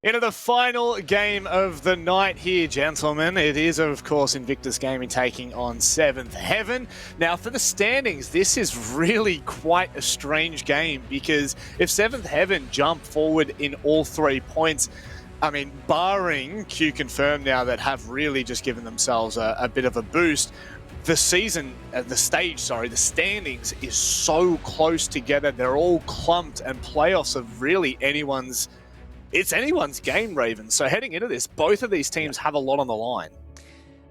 Into the final game of the night here, gentlemen. It is, of course, Invictus Gaming taking on 7th Heaven. Now, for the standings, this is really quite a strange game because if 7th Heaven jump forward in all 3 points, I mean, barring Q Confirm now that have really just given themselves a bit of a boost, the standings is so close together. They're all clumped, and playoffs are really anyone's game, Raven. So heading into this, both of these teams have a lot on the line.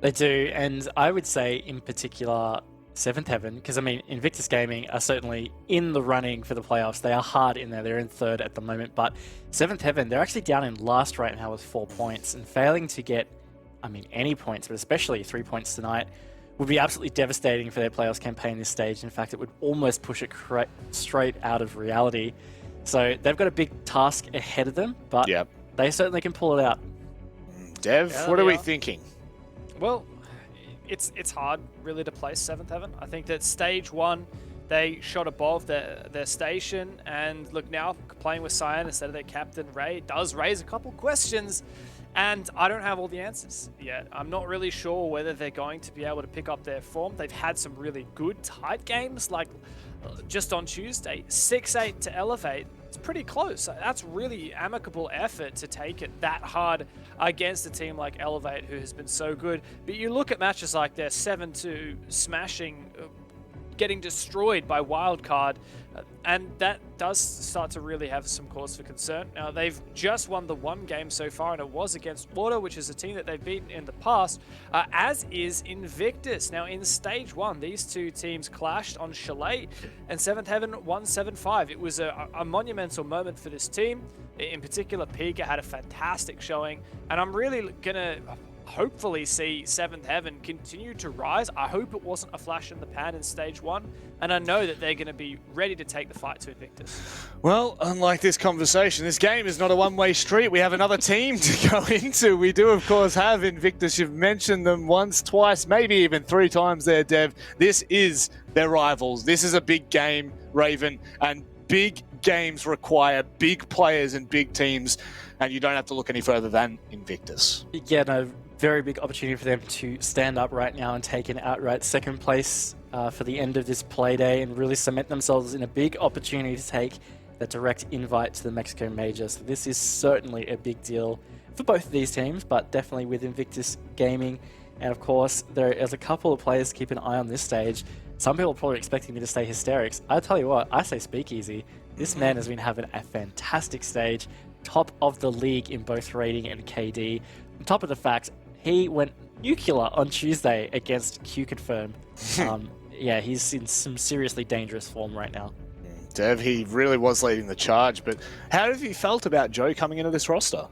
They do, and I would say in particular 7th Heaven, because I mean Invictus Gaming are certainly in the running for the playoffs. They are hard in there. They're in 3rd at the moment, but 7th Heaven, they're actually down in last right now with 4 points, and failing to get, I mean, any points, but especially 3 points tonight, would be absolutely devastating for their playoffs campaign this stage. In fact, it would almost push it straight out of reality. So they've got a big task ahead of them, but they certainly can pull it out. Dev, what are we thinking? Well, it's hard really to place 7th Heaven. I think that stage 1, they shot above their station, and look, now playing with Cyan instead of their captain Ray does raise a couple questions, and I don't have all the answers yet. I'm not really sure whether they're going to be able to pick up their form. They've had some really good tight games, like just on Tuesday, 6-8 to Elevate. It's pretty close. That's really amicable effort to take it that hard against a team like Elevate, who has been so good. But you look at matches like their 7-2 smashing, getting destroyed by Wildcard, and that does start to really have some cause for concern. Now, they've just won the 1 game so far, and it was against Water, which is a team that they've beaten in the past, as is Invictus. Now, in stage 1, these 2 teams clashed on Chalet, and 7th Heaven won 7-5. It was a monumental moment for this team. In particular, Pika had a fantastic showing, and I'm really gonna hopefully see 7th Heaven continue to rise. I hope it wasn't a flash in the pan in stage 1, and I know that they're going to be ready to take the fight to Invictus. Well, unlike this conversation, this game is not a one-way street. We have another team to go into. We do, of course, have Invictus. You've mentioned them once, twice, maybe even 3 times there, Dev. This is their rivals. This is a big game, Raven, and big games require big players and big teams, and you don't have to look any further than Invictus. Yeah, no, very big opportunity for them to stand up right now and take an outright 2nd place for the end of this Playday and really cement themselves in a big opportunity to take the direct invite to the Mexico Major. So this is certainly a big deal for both of these teams, but definitely with Invictus Gaming. And of course, there is a couple of players to keep an eye on this stage. Some people are probably expecting me to say Hysterics. I tell you what, I say Speakeasy. This man has been having a fantastic stage, top of the league in both rating and KD. On top of the fact, he went nuclear on Tuesday against Q Confirm. Yeah, he's in some seriously dangerous form right now. Dev, he really was leading the charge, but how have you felt about Joe coming into this roster?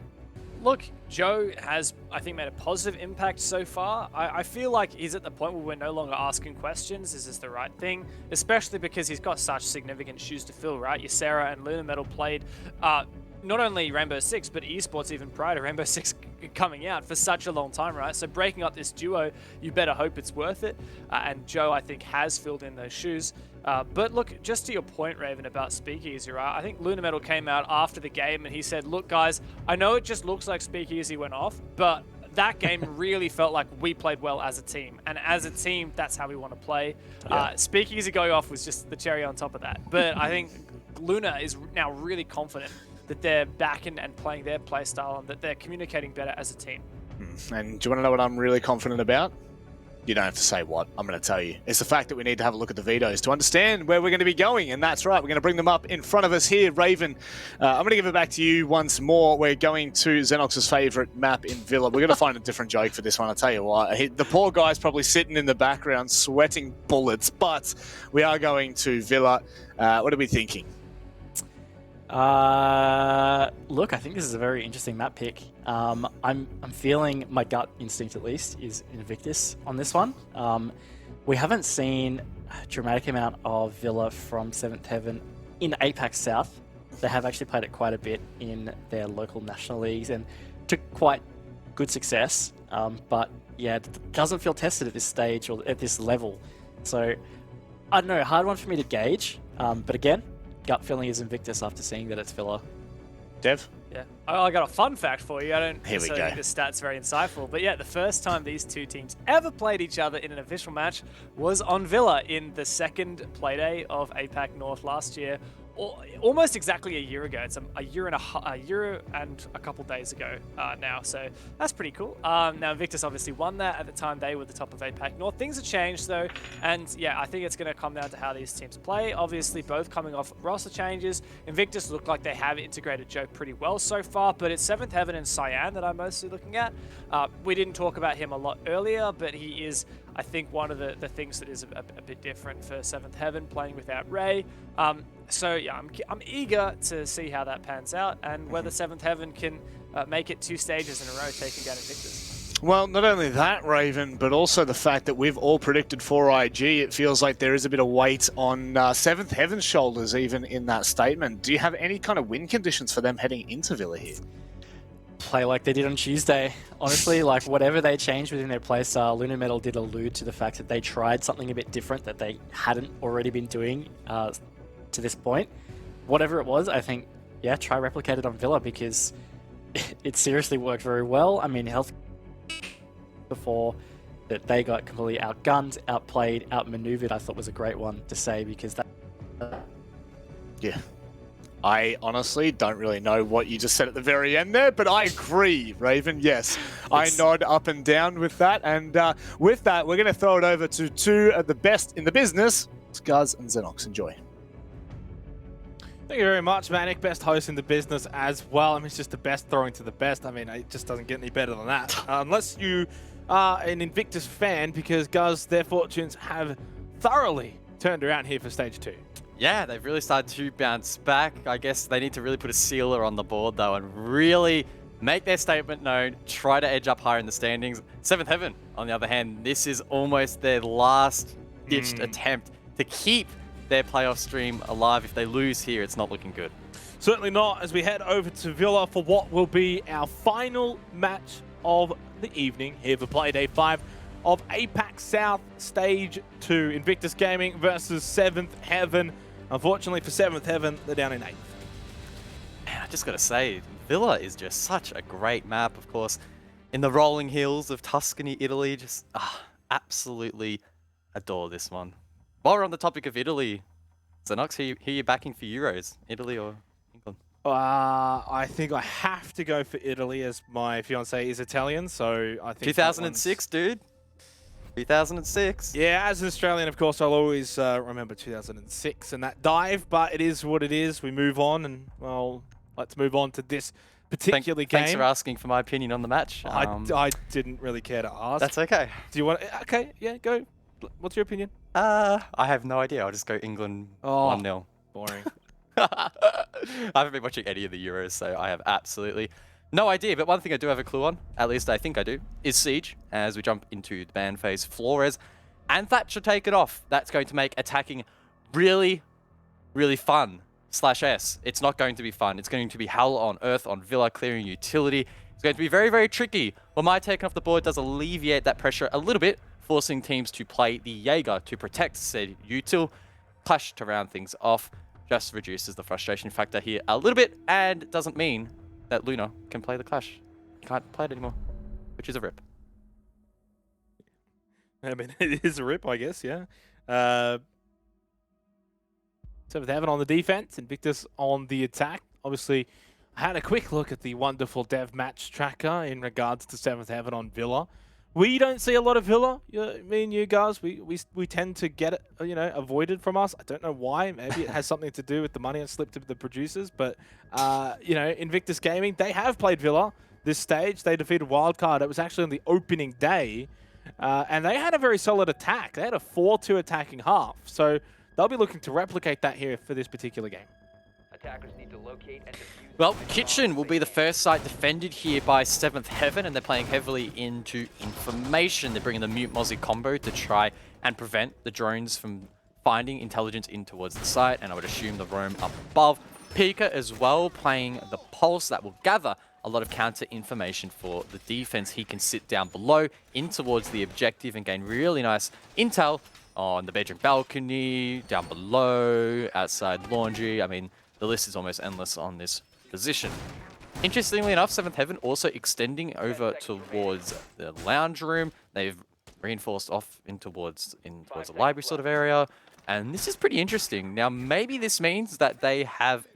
Look, Joe has, I think, made a positive impact so far. I feel like he's at the point where we're no longer asking questions, is this the right thing? Especially because he's got such significant shoes to fill, right? Ysera and Lunar Metal played not only Rainbow Six, but esports even prior to Rainbow Six coming out for such a long time, right? So breaking up this duo, you better hope it's worth it. And Joe, I think, has filled in those shoes. But look, just to your point, Raven, about Speakeasy, right? I think Lunar Metal came out after the game and he said, look, guys, I know it just looks like Speakeasy went off, but that game really felt like we played well as a team. And as a team, that's how we want to play. Speakeasy going off was just the cherry on top of that. But I think Luna is now really confident that they're back and playing their play style and that they're communicating better as a team. And do you want to know what I'm really confident about? You don't have to say what, I'm going to tell you. It's the fact that we need to have a look at the vetoes to understand where we're going to be going. And that's right, we're going to bring them up in front of us here. Raven, I'm going to give it back to you once more. We're going to Xenox's favourite map in Villa. We're going to find a different joke for this one, I'll tell you what. The poor guy's probably sitting in the background sweating bullets, but we are going to Villa. What are we thinking? Look, I think this is a very interesting map pick. I'm feeling, my gut instinct at least, is Invictus on this one. We haven't seen a dramatic amount of Villa from 7th Heaven in APAC South. They have actually played it quite a bit in their local national leagues and to quite good success. But yeah, it doesn't feel tested at this stage or at this level. So I don't know, hard one for me to gauge. But again, gut feeling is Invictus after seeing that it's Villa. Dev? Yeah, I got a fun fact for you. I don't Here we necessarily go. think this stat's very insightful, but yeah, the first time these two teams ever played each other in an official match was on Villa in the second Playday of APAC North last year, almost exactly a year ago. It's a year and a couple days ago now, so that's pretty cool. Now Invictus obviously won that. At the time, they were the top of APAC North. Things have changed though, and yeah, I think it's going to come down to how these teams play. Obviously, both coming off roster changes. Invictus look like they have integrated Joe pretty well so far, but it's Seventh Heaven and Cyan that I'm mostly looking at. We didn't talk about him a lot earlier, but he is, I think, one of the things that is a bit different for Seventh Heaven, playing without Ray. So yeah, I'm eager to see how that pans out and whether Seventh Heaven can make it 2 stages in a row taking down Invictus. Well, not only that, Raven, but also the fact that we've all predicted 4IG. It feels like there is a bit of weight on Seventh Heaven's shoulders, even in that statement. Do you have any kind of win conditions for them heading into Villa here? Play like they did on Tuesday. Honestly, like whatever they changed within their playstyle, Lunar Metal did allude to the fact that they tried something a bit different that they hadn't already been doing to this point. Whatever it was, I think, yeah, try replicate it on Villa because it seriously worked very well. I mean, Health before that they got completely outgunned, outplayed, outmaneuvered, I thought was a great one to say because that... Yeah. I honestly don't really know what you just said at the very end there, but I agree, Raven. Yes, I nod up and down with that. And with that, we're going to throw it over to 2 of the best in the business, Scuzz and Xenox. Enjoy. Thank you very much, Manic. Best host in the business as well. I mean, it's just the best throwing to the best. I mean, it just doesn't get any better than that. Unless you are an Invictus fan, because Guz, their fortunes have thoroughly turned around here for stage 2. Yeah, they've really started to bounce back. I guess they need to really put a sealer on the board, though, and really make their statement known, try to edge up higher in the standings. Seventh Heaven, on the other hand, this is almost their last-ditched attempt to keep their playoff stream alive. If they lose here, it's not looking good. Certainly not, as we head over to Villa for what will be our final match of the evening here for Playday 5 of APAC South Stage 2. Invictus Gaming versus Seventh Heaven. Unfortunately for Seventh Heaven, they're down in 8th. Man, I just got to say, Villa is just such a great map, of course. In the rolling hills of Tuscany, Italy, just absolutely adore this one. While we're on the topic of Italy, Xenox, who are you backing for Euros? Italy or England? I think I have to go for Italy as my fiance is Italian, so I think 2006, dude. 2006. Yeah, as an Australian, of course, I'll always remember 2006 and that dive, but it is what it is. We move on, and, well, let's move on to this particular game. Thanks for asking for my opinion on the match. I didn't really care to ask. That's okay. Do you want... Okay, yeah, go. What's your opinion? I have no idea. I'll just go England 1-0. Boring. I haven't been watching any of the Euros, so I have absolutely no idea. But one thing I do have a clue on, at least I think I do, is Siege. As we jump into the ban phase, Flores and Thatcher take it off. That's going to make attacking really, really fun. /S. It's not going to be fun. It's going to be hell on earth on Villa, clearing utility. It's going to be very, very tricky. Well, my taking off the board does alleviate that pressure a little bit, forcing teams to play the Jaeger to protect said util. Clash to round things off just reduces the frustration factor here a little bit, and doesn't mean that Luna can play the Clash. You can't play it anymore, which is a rip. I mean, it is a rip, I guess, yeah. Seventh Heaven on the defense, Invictus on the attack. Obviously, I had a quick look at the wonderful dev match tracker in regards to Seventh Heaven on Villa. We don't see a lot of Villa, me and you guys. We tend to get it, avoided from us. I don't know why. Maybe it has something to do with the money I slipped to the producers. But, Invictus Gaming, they have played Villa this stage. They defeated Wildcard. It was actually on the opening day. And they had a very solid attack. They had a 4-2 attacking half. So they'll be looking to replicate that here for this particular game. Attackers need to locate and defuse. Well, Kitchen will be the first site defended here by Seventh Heaven, and they're playing heavily into information. They're bringing the Mute Mozzie combo to try and prevent the drones from finding intelligence in towards the site, and I would assume the roam up above. Pika as well, playing the Pulse that will gather a lot of counter information for the defense. He can sit down below in towards the objective and gain really nice intel on the bedroom balcony, down below, outside laundry. I mean, the list is almost endless on this position. Interestingly enough, 7th Heaven also extending over towards the lounge room. They've reinforced off towards the library sort of area. And this is pretty interesting. Now, maybe this means that they have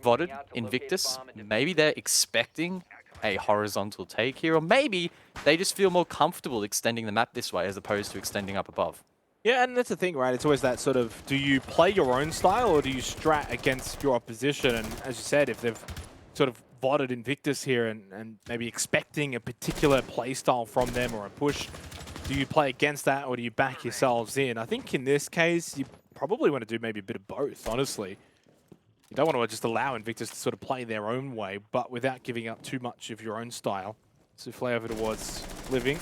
voted Invictus. Maybe they're expecting a horizontal take here, or maybe they just feel more comfortable extending the map this way as opposed to extending up above. Yeah, and that's the thing, right? It's always that sort of, do you play your own style or do you strat against your opposition? And as you said, if they've sort of voted Invictus here and maybe expecting a particular play style from them or a push, do you play against that or do you back yourselves in? I think in this case, you probably want to do maybe a bit of both, honestly. You don't want to just allow Invictus to sort of play their own way, but without giving up too much of your own style. Souffle over towards Living.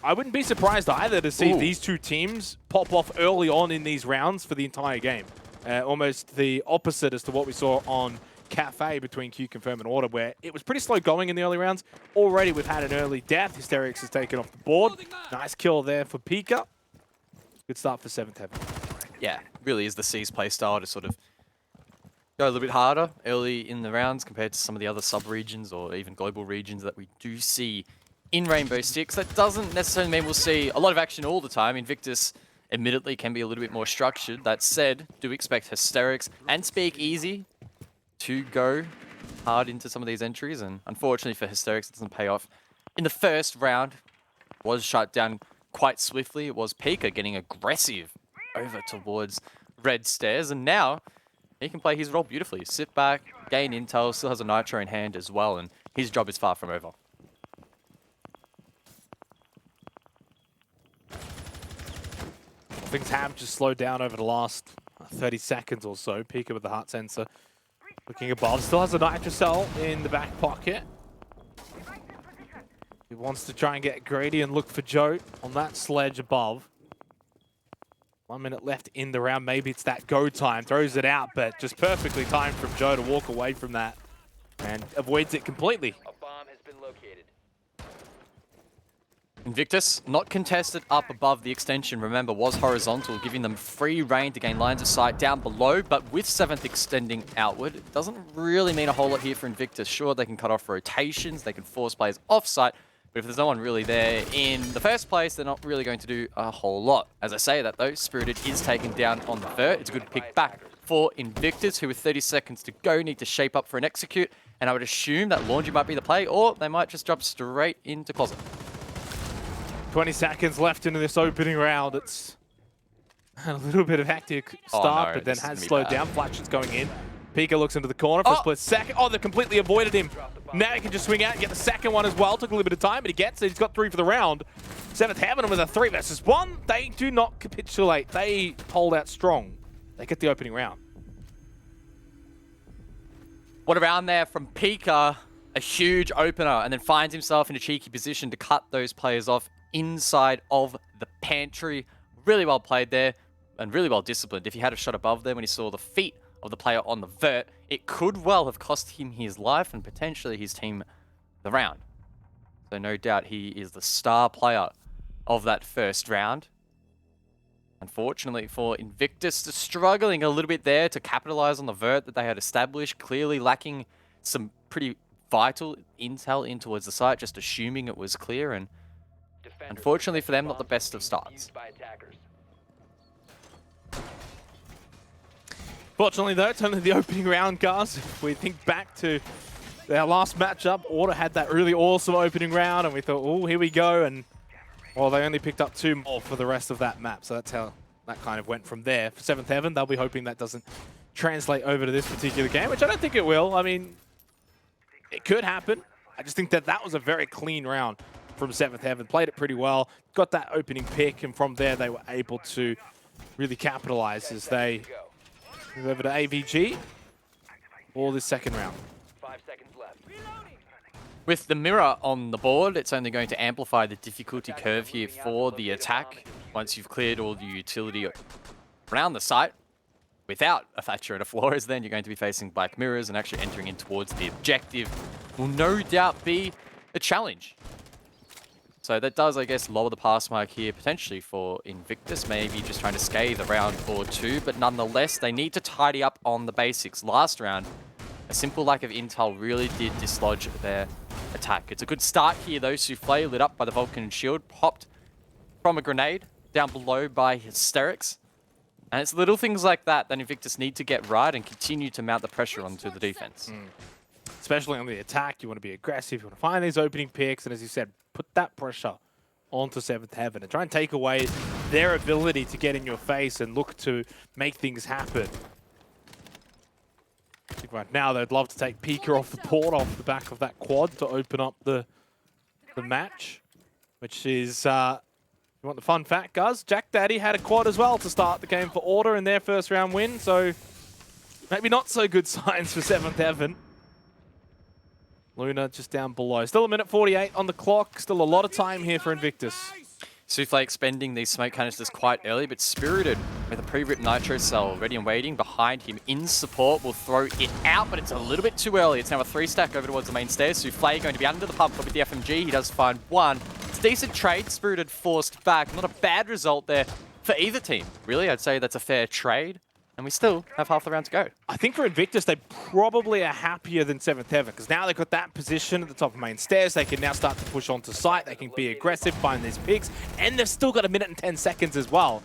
I wouldn't be surprised either to see these two teams pop off early on in these rounds for the entire game. Almost the opposite as to what we saw on Cafe between Q Confirm and Order, where it was pretty slow going in the early rounds. Already we've had an early death. Hysterics has taken off the board. Nice kill there for Pika. Good start for 7th Heaven. Yeah, really is the C's play style to sort of go a little bit harder early in the rounds compared to some of the other sub-regions or even global regions that we do see in Rainbow Six. That doesn't necessarily mean we'll see a lot of action all the time. Invictus admittedly can be a little bit more structured. That said, do expect Hysterics and Speakeasy to go hard into some of these entries, and unfortunately for Hysterics, it doesn't pay off. In the first round, was shut down quite swiftly. It was Pika getting aggressive over towards Red Stairs, and now he can play his role beautifully. Sit back, gain intel, still has a Nitro in hand as well, and his job is far from over. Things have just slowed down over the last 30 seconds or so. Pika with the heart sensor looking above. Still has a Nitro cell in the back pocket. He wants to try and get greedy and look for Joe on that sledge above. 1 minute left in the round. Maybe it's that go time. Throws it out, but just perfectly timed from Joe to walk away from that and avoids it completely. A bomb has been located. Invictus, not contested up above the extension, remember, was horizontal, giving them free reign to gain lines of sight down below, but with 7th extending outward, it doesn't really mean a whole lot here for Invictus. Sure, they can cut off rotations, they can force players off-site, but if there's no one really there in the first place, they're not really going to do a whole lot. As I say that though, Spirited is taken down on the vert. It's a good pick back for Invictus, who with 30 seconds to go need to shape up for an execute, and I would assume that Laundry might be the play, or they might just jump straight into Closet. 20 seconds left into this opening round. It's a little bit of hectic start, no, but then this is has gonna be slowed bad. down. Flashes going in. Pika looks into the corner for a split second. Oh, they completely avoided him. Now he can just swing out and get the second one as well. Took a little bit of time, but he gets it. He's got 3 for the round. 7th Heaven with a 3 versus 1. They do not capitulate. They hold out strong. They get the opening round. What around there from Pika, a huge opener, and then finds himself in a cheeky position to cut those players off inside of the pantry. Really well played there, and really well disciplined. If he had a shot above them when he saw the feet of the player on the vert, it could well have cost him his life and potentially his team the round. So no doubt he is the star player of that first round. Unfortunately for Invictus, struggling a little bit there to capitalize on the vert that they had established, clearly lacking some pretty vital intel in towards the site, just assuming it was clear, and unfortunately for them, not the best of starts. Fortunately, though, it's only the opening round, guys. If we think back to our last matchup, Order had that really awesome opening round, and we thought, oh, here we go. And, well, they only picked up 2 more for the rest of that map. So that's how that kind of went from there. For 7th Heaven, they'll be hoping that doesn't translate over to this particular game, which I don't think it will. I mean, it could happen. I just think that that was a very clean round from 7th Heaven. Played it pretty well. Got that opening pick, and from there, they were able to really capitalize as they move over to AVG for this second round. 5 seconds left. With the mirror on the board, it's only going to amplify the difficulty curve here for the attack. Once you've cleared all the utility around the site, without a Thatcher and a Flores, then you're going to be facing black mirrors, and actually entering in towards the objective will no doubt be a challenge. So that does, I guess, lower the pass mark here, potentially for Invictus, maybe just trying to scathe a round or 2, but nonetheless, they need to tidy up on the basics. Last round, A simple lack of intel really did dislodge their attack. It's a good start here though. Souffle lit up by the Vulcan shield, popped from a grenade down below by Hysterics. And it's little things like that that Invictus need to get right and continue to mount the pressure onto the defense. Especially on the attack, you want to be aggressive, you want to find these opening picks, and as you said, put that pressure onto 7th Heaven and try and take away their ability to get in your face and look to make things happen. I think right now they'd love to take Pika off the board, off the back of that quad to open up the match, which is... You want the fun fact, guys? Jack Daddy had a quad as well to start the game for Order in their first round win, so maybe not so good signs for 7th Heaven. Luna just down below. Still a minute 48 on the clock. Still a lot of time here for Invictus. Souffle expending these smoke canisters quite early, but Spirited with a pre-writ Nitro cell ready and waiting behind him in support will throw it out, but it's a little bit too early. It's now a 3-stack over towards the main stairs. Souffle going to be under the pump with the FMG. He does find one. It's a decent trade. Spirited forced back. Not a bad result there for either team. Really, I'd say that's a fair trade. And we still have half the round to go. I think for Invictus, they probably are happier than 7th Heaven, because now they've got that position at the top of main stairs. They can now start to push onto site. They can be aggressive, find these picks, and they've still got a minute and 10 seconds as well.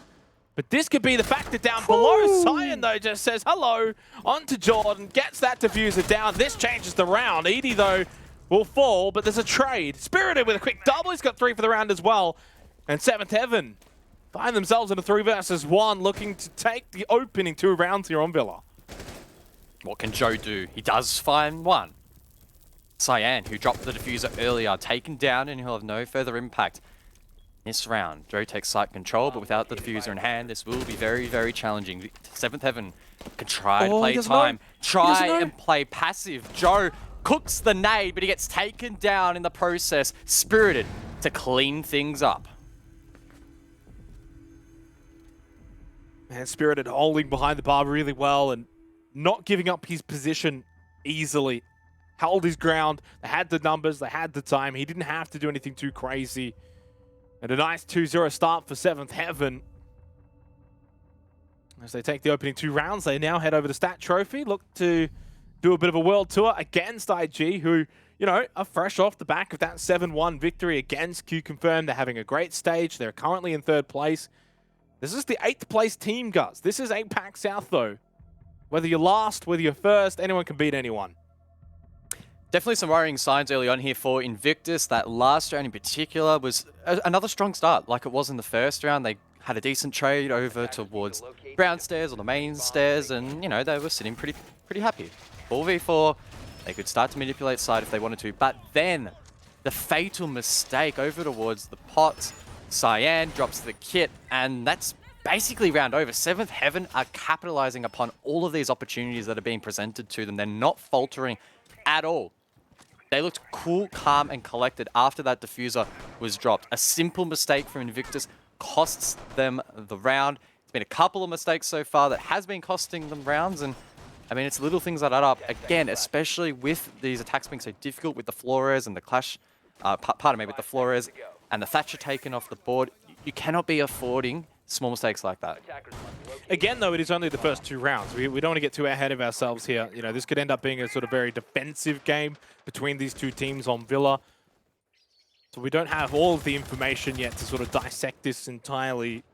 But this could be the factor down below. Cyan, though, just says hello onto Jordan, gets that diffuser down. This changes the round. Edie, though, will fall, but there's a trade. Spirited with a quick double. He's got 3 for the round as well. And 7th Heaven find themselves in a 3 versus 1, looking to take the opening 2 rounds here on Villa. What can Joe do? He does find one. Cyan, who dropped the diffuser earlier, taken down, and he'll have no further impact this round. Joe takes site control, but without the diffuser in hand, this will be very, very challenging. 7th Heaven can try to play time, try and play passive. Joe cooks the nade, but he gets taken down in the process. Spirited to clean things up. Man, Spirited holding behind the bar really well and not giving up his position easily. Held his ground. They had the numbers. They had the time. He didn't have to do anything too crazy. And a nice 2-0 start for 7th Heaven. As they take the opening 2 rounds, they now head over to Stat Trophy. Look to do a bit of a world tour against IG, who, you know, are fresh off the back of that 7-1 victory against Q Confirmed. They're having a great stage. They're currently in 3rd place. This is the 8th place team, guys. This is APAC South, though. Whether you're last, whether you're first, anyone can beat anyone. Definitely some worrying signs early on here for Invictus. That last round in particular was another strong start, like it was in the first round. They had a decent trade over towards ground stairs or the main stairs, and, you know, they were sitting pretty happy. 4v4, they could start to manipulate side if they wanted to, but then the fatal mistake over towards the pot. Cyan drops the kit, and that's basically round over. 7th Heaven are capitalizing upon all of these opportunities that are being presented to them. They're not faltering at all. They looked cool, calm, and collected after that diffuser was dropped. A simple mistake from Invictus costs them the round. It's been a couple of mistakes so far that has been costing them rounds, and I mean, it's little things that add up. Again, especially with these attacks being so difficult with the Flores and the Clash, with the Flores and the Thatcher taken off the board, you cannot be affording small mistakes like that. Again, though, it is only the first 2 rounds. We don't want to get too ahead of ourselves here. You know, this could end up being a sort of very defensive game between these 2 teams on Villa. So we don't have all of the information yet to sort of dissect this entirely.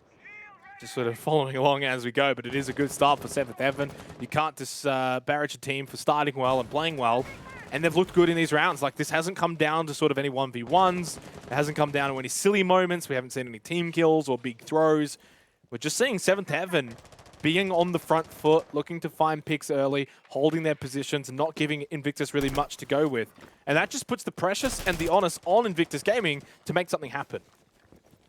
Just sort of following along as we go, but it is a good start for 7th Heaven. You can't disparage a team for starting well and playing well. And they've looked good in these rounds. Like, this hasn't come down to sort of any 1v1s. It hasn't come down to any silly moments. We haven't seen any team kills or big throws. We're just seeing 7th Heaven being on the front foot, looking to find picks early, holding their positions, and not giving Invictus really much to go with. And that just puts the pressure and the onus on Invictus Gaming to make something happen.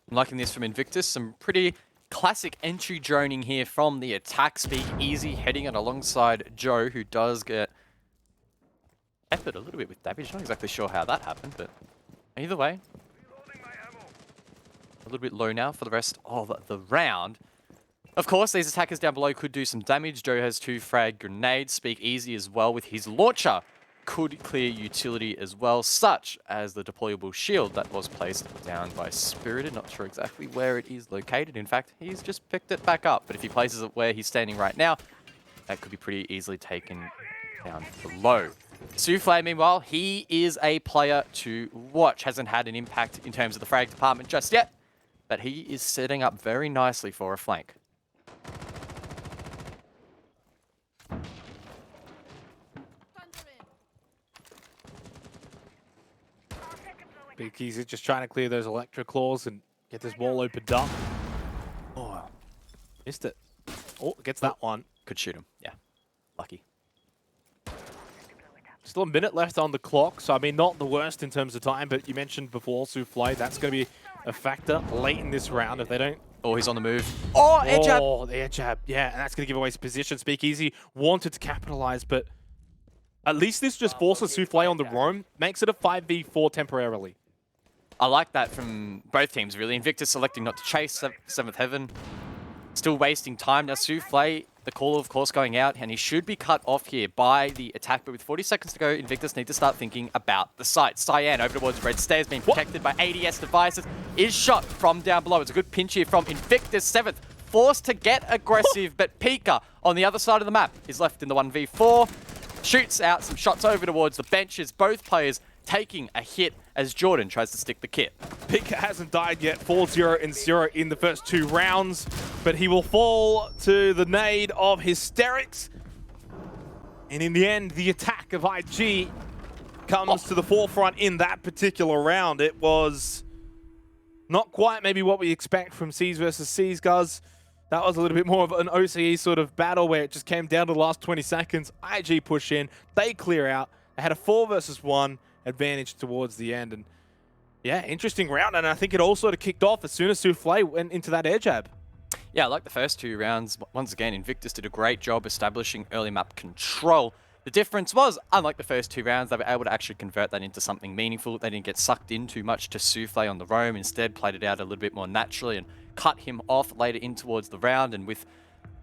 I'm liking this from Invictus. Some pretty classic entry droning here from the attack. Speak easy, heading it alongside Joe, who does get effort a little bit with damage. Not exactly sure how that happened, but either way, a little bit low now for the rest of the round. Of course, these attackers down below could do some damage. Joe has 2 frag grenades. Speak easy as well with his launcher could clear utility as well, such as the deployable shield that was placed down by Spirited. Not sure exactly where it is located. In fact, he's just picked it back up, but if he places it where he's standing right now, that could be pretty easily taken down below. Souffle, meanwhile, he is a player to watch. Hasn't had an impact in terms of the frag department just yet, but he is setting up very nicely for a flank. Big Easy just trying to clear those electro claws and get this wall opened up. Oh, missed it. Oh, gets that one. Could shoot him, yeah. Lucky. Still a minute left on the clock, so I mean, not the worst in terms of time, but you mentioned before, Souffle, that's going to be a factor late in this round if they don't... Oh, he's on the move. Oh, air jab! Oh, the air jab, yeah, and that's going to give away his position. Speakeasy wanted to capitalize, but at least this just forces Souffle on the roam, makes it a 5v4 temporarily. I like that from both teams, really. Invictus selecting not to chase 7th Heaven. Still wasting time. Now, Souffle, the call, of course, going out, and he should be cut off here by the attack. But with 40 seconds to go, Invictus need to start thinking about the site. Cyan over towards Red Stairs, being protected by ADS devices, is shot from down below. It's a good pinch here from Invictus. 7th, forced to get aggressive, but Pika on the other side of the map is left in the 1v4. Shoots out some shots over towards the benches. Both players taking a hit as Jordan tries to stick the kit. Pika hasn't died yet, 4-0 and 0 in the first 2 rounds, but he will fall to the nade of Hysterics. And in the end, the attack of IG comes to the forefront in that particular round. It was not quite maybe what we expect from C's versus C's, guys. That was a little bit more of an OCE sort of battle where it just came down to the last 20 seconds. IG push in, they clear out. They had a 4 versus 1 advantage towards the end. And yeah, interesting round. And I think it all sort of kicked off as soon as Souffle went into that air jab. Yeah, like the first 2 rounds, once again, Invictus did a great job establishing early map control. The difference was, unlike the first 2 rounds, they were able to actually convert that into something meaningful. They didn't get sucked in too much to Souffle on the roam. Instead, played it out a little bit more naturally and cut him off later in towards the round. And with,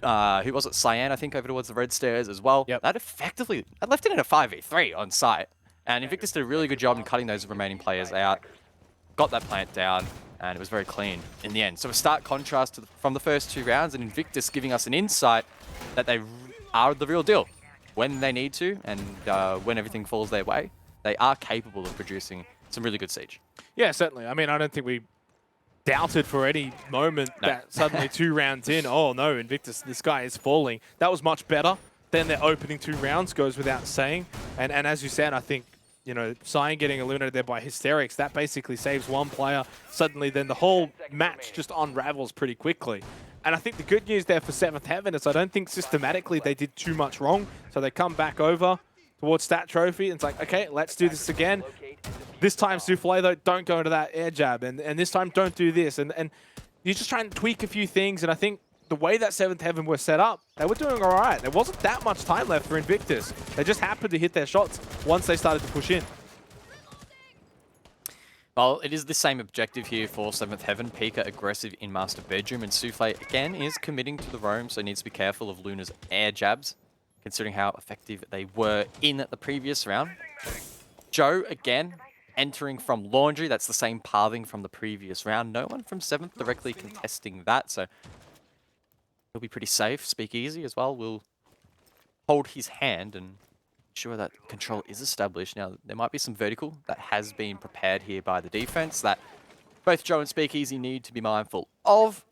who was it, Cyan, I think, over towards the red stairs as well. Yep. That left it in a 5v3 on site. And Invictus did a really good job in cutting those remaining players out. Got that plant down, and it was very clean in the end. So a stark contrast to from the first 2 rounds, and Invictus giving us an insight that they are the real deal. When they need to, and when everything falls their way, they are capable of producing some really good siege. Yeah, certainly. I mean, I don't think we doubted for any moment that suddenly 2 rounds in, oh no, Invictus, this guy is falling. That was much better than their opening 2 rounds, goes without saying. And as you said, I think, you know, Cyan getting eliminated there by Hysterics, that basically saves 1 player. Suddenly, then the whole match just unravels pretty quickly. And I think the good news there for 7th Heaven is I don't think systematically they did too much wrong. So they come back over towards Stat Trophy, and it's like, okay, let's do this again. This time, Souffle, though, don't go into that air jab, and this time, don't do this. And you just try and tweak a few things, and I think the way that 7th Heaven were set up, they were doing all right. There wasn't that much time left for Invictus. They just happened to hit their shots once they started to push in. Well, it is the same objective here for 7th Heaven. Pika aggressive in Master Bedroom, and Souffle, again, is committing to the roam, so needs to be careful of Luna's air jabs, considering how effective they were in the previous round. Joe, again, entering from Laundry. That's the same pathing from the previous round. No one from 7th directly contesting that, so he'll be pretty safe. Speakeasy as well will hold his hand and ensure that control is established. Now, there might be some vertical that has been prepared here by the defense that both Joe and Speakeasy need to be mindful of.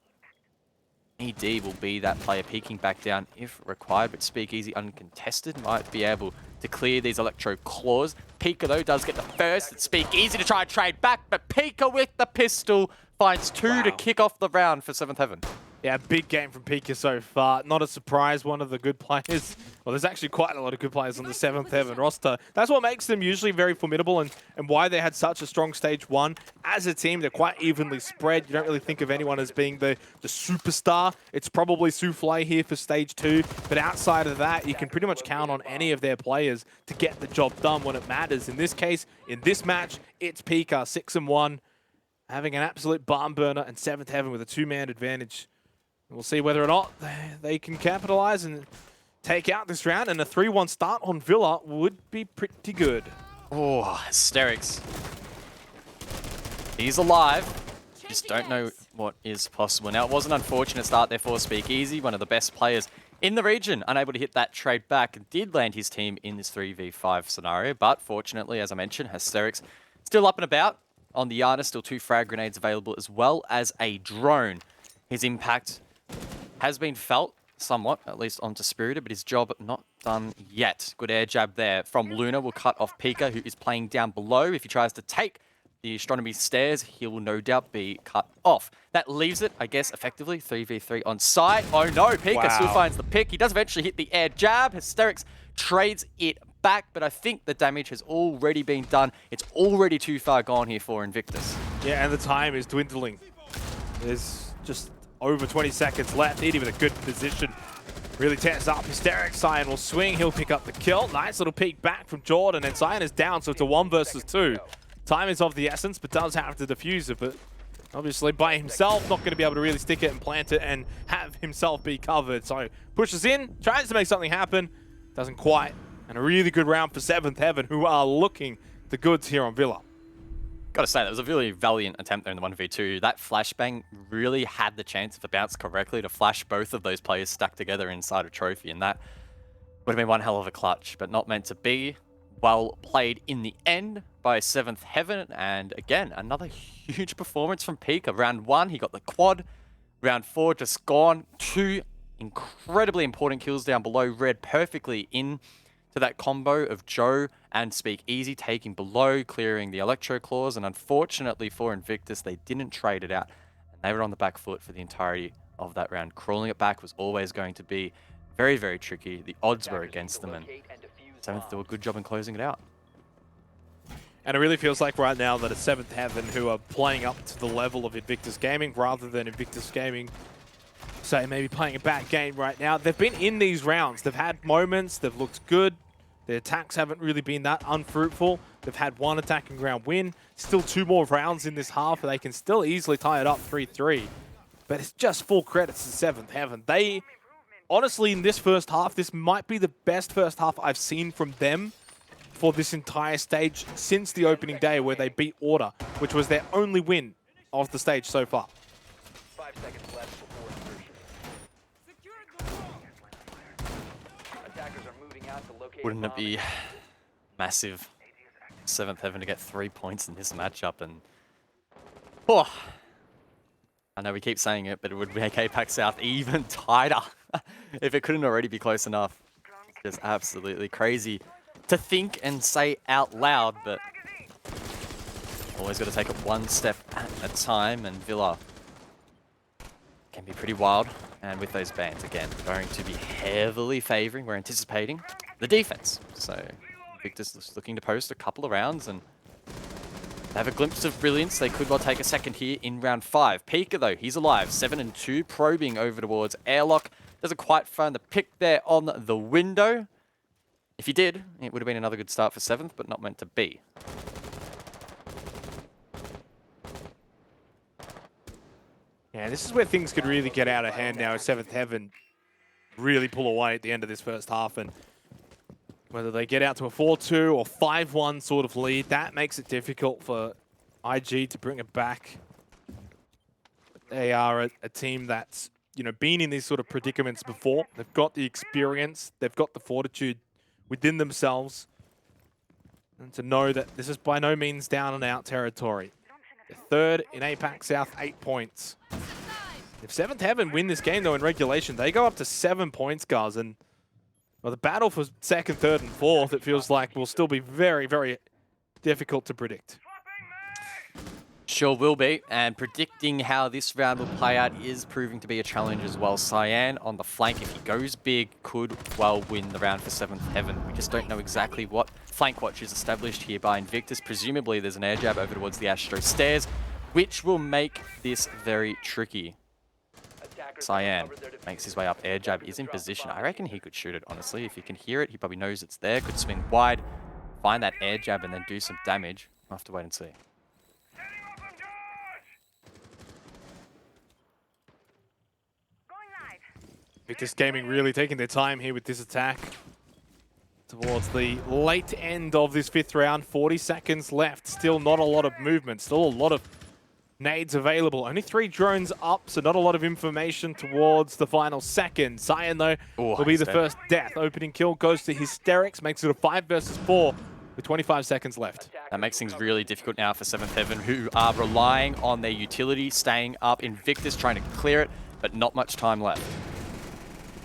ED will be that player peeking back down if required, but Speakeasy uncontested might be able to clear these electro claws. Pika, though, does get the first. It's Speakeasy to try and trade back, but Pika with the pistol finds 2 to kick off the round for 7th Heaven. Yeah, big game from Pika so far. Not a surprise, one of the good players. Well, there's actually quite a lot of good players on the 7th Heaven roster. That's what makes them usually very formidable and why they had such a strong stage 1. As a team, they're quite evenly spread. You don't really think of anyone as being the superstar. It's probably Souffle here for stage 2. But outside of that, you can pretty much count on any of their players to get the job done when it matters. In this case, in this match, it's Pika, 6-1, having an absolute barn burner, and 7th Heaven with a 2-man advantage. We'll see whether or not they can capitalize and take out this round, and a 3-1 start on Villa would be pretty good. Oh, Hysterics. He's alive. Just don't know what is possible. Now, it was an unfortunate start there for Speakeasy, one of the best players in the region, unable to hit that trade back, did land his team in this 3v5 scenario, but fortunately, as I mentioned, Hysterix still up and about. On the Yana, still 2 frag grenades available, as well as a drone. His impact has been felt somewhat, at least onto Spirited, but his job not done yet. Good air jab there from Luna will cut off Pika, who is playing down below. If he tries to take the astronomy stairs, he will no doubt be cut off. That leaves it, I guess, effectively 3v3 on site. Oh no, Pika still finds the pick. He does eventually hit the air jab. Hysterix trades it back, but I think the damage has already been done. It's already too far gone here for Invictus. Yeah, and the time is dwindling. There's just over 20 seconds left. Need him in a good position. Really tears up. Hysterix. Cyan will swing. He'll pick up the kill. Nice little peek back from Jordan, and Cyan is down, so it's a 1 versus 2. Time is of the essence, but does have to defuse it, but obviously by himself, not going to be able to really stick it and plant it and have himself be covered. So pushes in, tries to make something happen, doesn't quite. And a really good round for 7th Heaven, who are looking the goods here on Villa. Gotta say, that was a really valiant attempt there in the 1v2. That flashbang really had the chance, if it bounced correctly, to flash both of those players stuck together inside a trophy, and that would have been one hell of a clutch, but not meant to be. Well played in the end by 7th Heaven, and again, another huge performance from Pika. Round 1, he got the quad. Round 4, just gone. 2 incredibly important kills down below. Read perfectly in to that combo of Joe and Speak Easy, taking below, clearing the Electro Claws, and unfortunately for Invictus, they didn't trade it out, and they were on the back foot for the entirety of that round. Crawling it back was always going to be very, very tricky. The odds were against them, and 7th did a good job in closing it out. And it really feels like right now that it's 7th Heaven who are playing up to the level of Invictus Gaming, rather than Invictus Gaming, say, maybe playing a bad game right now. They've been in these rounds. They've had moments. They've looked good. Their attacks haven't really been that unfruitful. They've had 1 attacking round win. Still 2 more rounds in this half, and they can still easily tie it up 3-3. But it's just full credits to 7th Heaven. They, honestly, in this first half, this might be the best first half I've seen from them for this entire stage since the opening day, where they beat Order, which was their only win of the stage so far. 5 seconds left before insertion. Attackers are moving out to locate. Wouldn't it be massive 7th Heaven to get 3 points in this matchup? And oh, I know we keep saying it, but it would make APAC South even tighter if it couldn't already be close enough. It's just absolutely crazy to think and say out loud, but always got to take it 1 step at a time, and Villa can be pretty wild. And with those bans, again, going to be heavily favoring, we're anticipating, the defense. So Invictus is looking to post a couple of rounds and have a glimpse of brilliance. They could well take a second here in round 5. Pika, though, he's alive. 7-2, probing over towards airlock. Doesn't quite find the pick there on the window. If he did, it would have been another good start for 7th, but not meant to be. Yeah, this is where things could really get out of hand now. 7th Heaven really pull away at the end of this first half, and whether they get out to a 4-2 or 5-1 sort of lead, that makes it difficult for IG to bring it back. They are a team that's, you know, been in these sort of predicaments before. They've got the experience, they've got the fortitude within themselves, and to know that this is by no means down and out territory. They're 3rd in APAC South, 8 points. If 7th Heaven win this game, though, in regulation, they go up to 7 points, guys. And well, the battle for 2nd, 3rd, and 4th, it feels like, will still be very, very difficult to predict. Sure will be, and predicting how this round will play out is proving to be a challenge as well. Cyan on the flank, if he goes big, could well win the round for 7th Heaven. We just don't know exactly what flank watch is established here by Invictus. Presumably there's an air jab over towards the Astro stairs, which will make this very tricky. Cyan makes his way up. Air jab is in position. I reckon he could shoot it, honestly. If he can hear it, he probably knows it's there. Could swing wide, find that air jab, and then do some damage. We'll have to wait and see. Invictus Gaming really taking their time here with this attack. Towards the late end of this 5th round, 40 seconds left. Still not a lot of movement. Still a lot of nades available. Only 3 drones up, so not a lot of information towards the final second. Cyan, though, will be the first death. Opening kill goes to Hysterics, makes it a 5 versus 4 with 25 seconds left. That makes things really difficult now for 7th Heaven, who are relying on their utility, staying up. Invictus trying to clear it, but not much time left.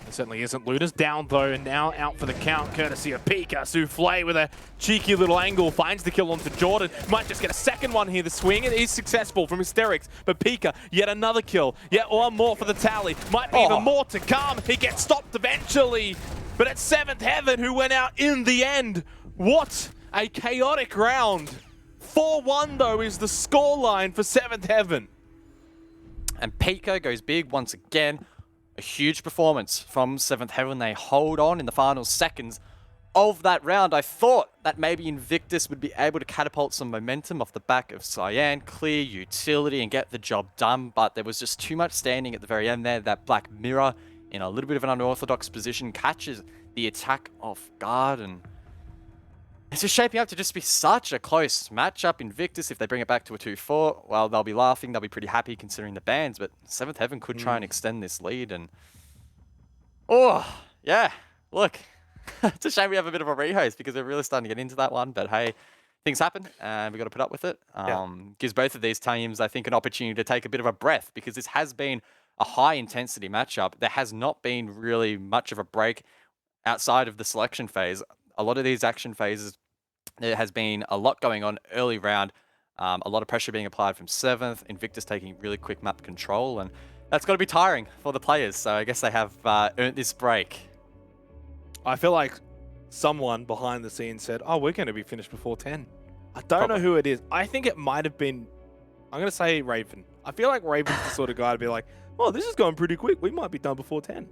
It certainly isn't. Luna's down, though, and now out for the count, courtesy of Pika. Souffle with a cheeky little angle finds the kill onto Jordan. Might just get a second one here. The swing, and he's successful from Hysterics. But Pika, yet another kill. Yet one more for the tally. Might be even more to come. He gets stopped eventually. But it's 7th Heaven who went out in the end. What a chaotic round. 4-1, though, is the scoreline for 7th Heaven. And Pika goes big once again. A huge performance from 7th Heaven. They hold on in the final seconds of that round. I thought that maybe Invictus would be able to catapult some momentum off the back of Cyan, clear utility and get the job done, but there was just too much standing at the very end there. That Black Mirror in a little bit of an unorthodox position catches the attack off guard, and it's just shaping up to just be such a close matchup. Invictus, if they bring it back to a 2-4, well, they'll be laughing. They'll be pretty happy considering the bans, but 7th Heaven could try and extend this lead. And oh, yeah, look, it's a shame we have a bit of a rehost because we're really starting to get into that one. But hey, things happen and we've got to put up with it. Gives both of these teams, I think, an opportunity to take a bit of a breath because this has been a high-intensity matchup. There has not been really much of a break outside of the selection phase. A lot of these action phases, there has been a lot going on early round, a lot of pressure being applied from 7th, Invictus taking really quick map control, and that's got to be tiring for the players, so I guess they have earned this break. I feel like someone behind the scenes said, oh, we're going to be finished before 10. I don't know who it is. I think it might have been, I'm going to say Raven. I feel like Raven's the sort of guy to be like, oh, this is going pretty quick. We might be done before 10.